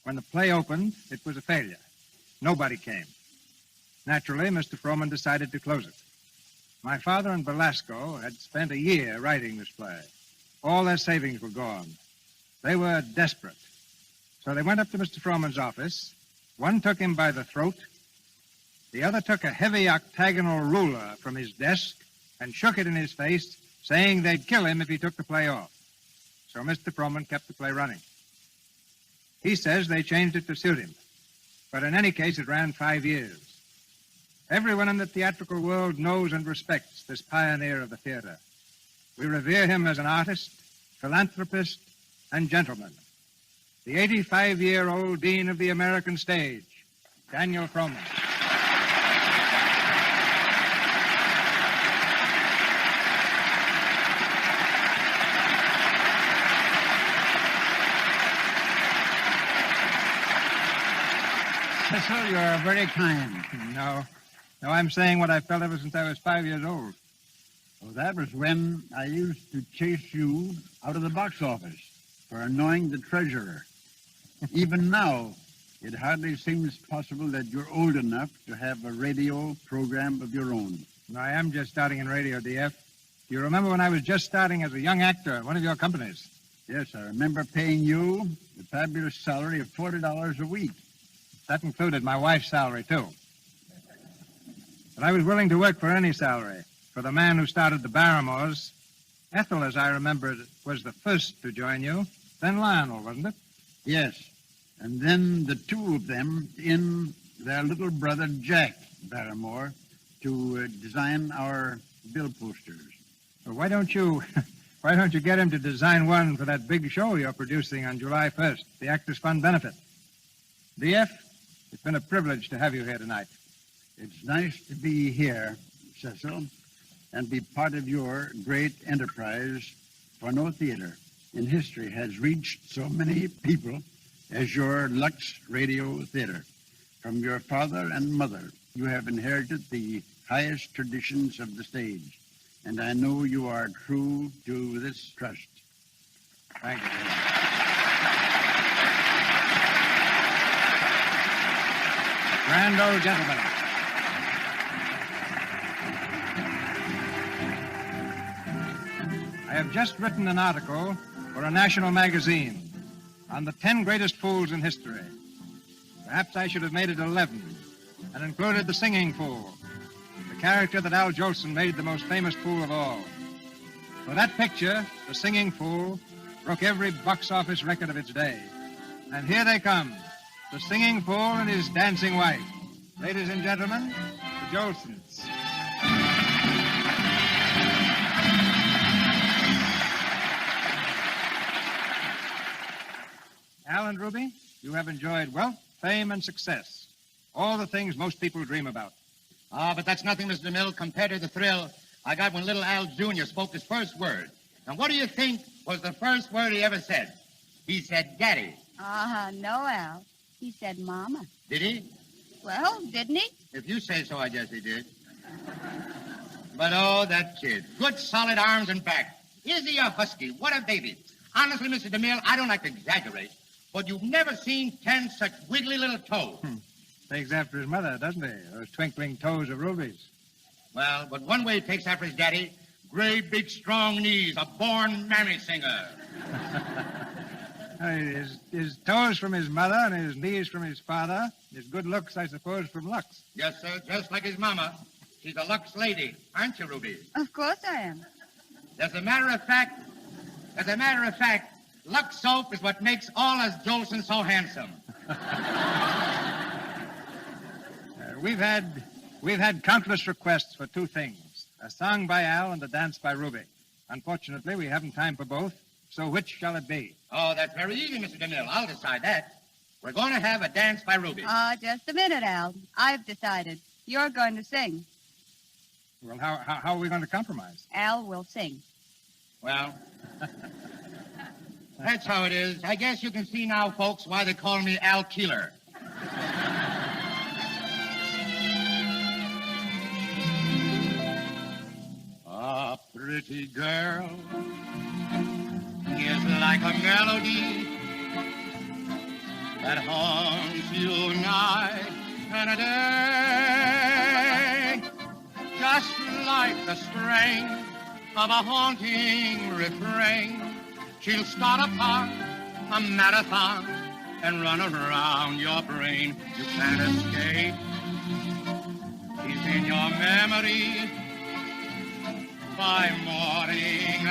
B: When the play opened, it was a failure. Nobody came. Naturally, Mr. Frohman decided to close it. My father and Belasco had spent a year writing this play. All their savings were gone. They were desperate. So they went up to Mr. Frohman's office. One took him by the throat. The other took a heavy octagonal ruler from his desk and shook it in his face, saying they'd kill him if he took the play off. So Mr. Frohman kept the play running. He says they changed it to suit him. But in any case, it ran 5 years. Everyone in the theatrical world knows and respects this pioneer of the theater. We revere him as an artist, philanthropist, and gentleman. The 85-year-old dean of the American stage, Daniel Frohman.
I: Cecil, you're very kind.
B: No, I'm saying what I've felt ever since I was 5 years old.
I: Well, that was when I used to chase you out of the box office for annoying the treasurer. Even now, it hardly seems possible that you're old enough to have a radio program of your own.
B: I am just starting in radio, DF. Do you remember when I was just starting as a young actor at one of your companies?
I: Yes, I remember paying you the fabulous salary of $40 a week.
B: That included my wife's salary, too. But I was willing to work for any salary. For the man who started the Barrymores, Ethel, as I remember, was the first to join you. Then Lionel, wasn't it?
I: Yes. And then the two of them in their little brother, Jack Barrymore, to design our bill posters.
B: Well, why don't you get him to design one for that big show you're producing on July 1st, the Actors Fund benefit? DF, it's been a privilege to have you here tonight.
I: It's nice to be here, Cecil, and be part of your great enterprise, for no theater in history has reached so many people as your Lux Radio Theater. From your father and mother, you have inherited the highest traditions of the stage, and I know you are true to this trust.
B: Thank you. Grand old gentleman. I have just written an article for a national magazine on the 10 greatest fools in history. Perhaps I should have made it 11 and included the singing fool, the character that Al Jolson made the most famous fool of all. For that picture, the singing fool, broke every box office record of its day. And here they come, the singing fool and his dancing wife. Ladies and gentlemen, the Jolson's. Al and Ruby, you have enjoyed wealth, fame, and success. All the things most people dream about.
F: Ah, but that's nothing, Mr. DeMille, compared to the thrill I got when little Al Jr. spoke his first word. And what do you think was the first word he ever said? He said, Daddy.
E: No, Al. He said Mama.
F: Did he?
E: Well, didn't he?
F: If you say so, I guess he did. But, oh, that kid. Good, solid arms and back. Is he a husky? What a baby. Honestly, Mr. DeMille, I don't like to exaggerate, but you've never seen 10 such wiggly little toes.
B: Takes after his mother, doesn't he? Those twinkling toes of Ruby's.
F: Well, but one way he takes after his daddy, great, big, strong knees, a born mammy singer.
B: His toes from his mother and his knees from his father. His good looks, I suppose, from Lux.
F: Yes, sir, just like his mama. She's a Lux lady, aren't you, Ruby?
E: Of course I am.
F: As a matter of fact, Lux soap is what makes all us Jolson so handsome.
B: We've had countless requests for two things, a song by Al and a dance by Ruby. Unfortunately, we haven't time for both, so which shall it be?
F: Oh, that's very easy, Mr. DeMille. I'll decide that. We're going to have a dance by Ruby.
E: Just a minute, Al. I've decided. You're going to sing.
B: Well, how are we going to compromise?
E: Al will sing.
F: Well, that's how it is. I guess you can see now, folks, why they call me Al Keeler. A pretty girl is like a melody that haunts you night and a day, just like the strain of a haunting refrain. She'll start a marathon, and run around your brain. You can't escape. She's in your memory by morning,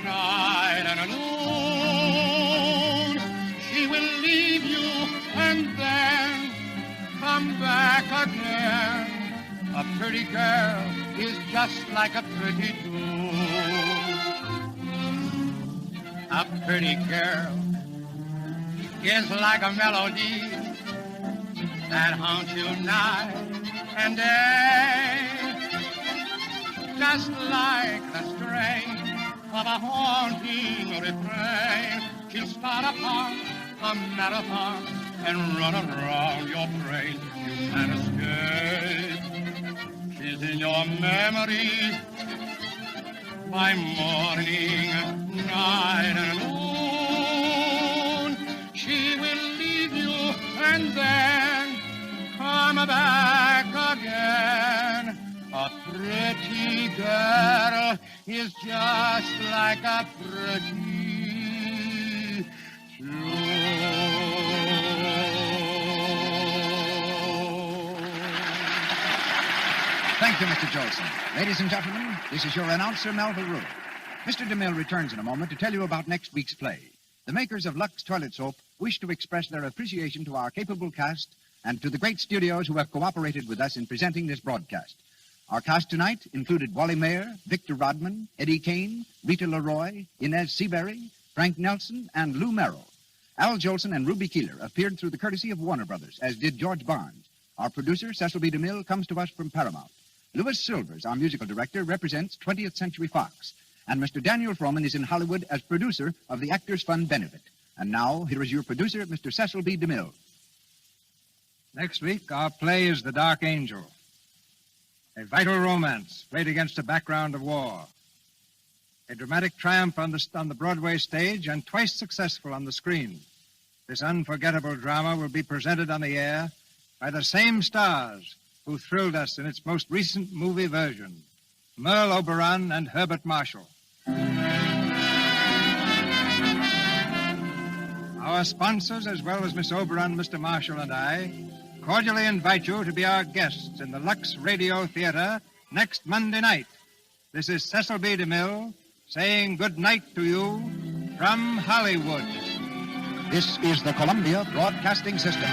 F: night, and noon. She will leave you and then come back again. A pretty girl is just like a pretty tune. A pretty girl is like a melody that haunts you night and day, just like the strain of a haunting refrain. She'll start a marathon and run around your brain. You can't escape. She's in your memory by morning, night, and noon. She will leave you and then come back again. A pretty girl is just like a pretty tune.
A: Thank you, Mr. Jolson. Ladies and gentlemen, this is your announcer, Melville Root. Mr. DeMille returns in a moment to tell you about next week's play. The makers of Lux Toilet Soap wish to express their appreciation to our capable cast and to the great studios who have cooperated with us in presenting this broadcast. Our cast tonight included Wally Mayer, Victor Rodman, Eddie Kane, Rita Leroy, Inez Seabury, Frank Nelson, and Lou Merrill. Al Jolson and Ruby Keeler appeared through the courtesy of Warner Brothers, as did George Barnes. Our producer, Cecil B. DeMille, comes to us from Paramount. Louis Silvers, our musical director, represents 20th Century Fox. And Mr. Daniel Frohman is in Hollywood as producer of the Actors Fund Benefit. And now, here is your producer, Mr. Cecil B. DeMille.
B: Next week, our play is The Dark Angel, a vital romance played against a background of war. A dramatic triumph on the Broadway stage and twice successful on the screen. This unforgettable drama will be presented on the air by the same stars who thrilled us in its most recent movie version, Merle Oberon and Herbert Marshall. Our sponsors, as well as Miss Oberon, Mr. Marshall, and I, cordially invite you to be our guests in the Lux Radio Theater next Monday night. This is Cecil B. DeMille saying good night to you from Hollywood.
A: This is the Columbia Broadcasting System.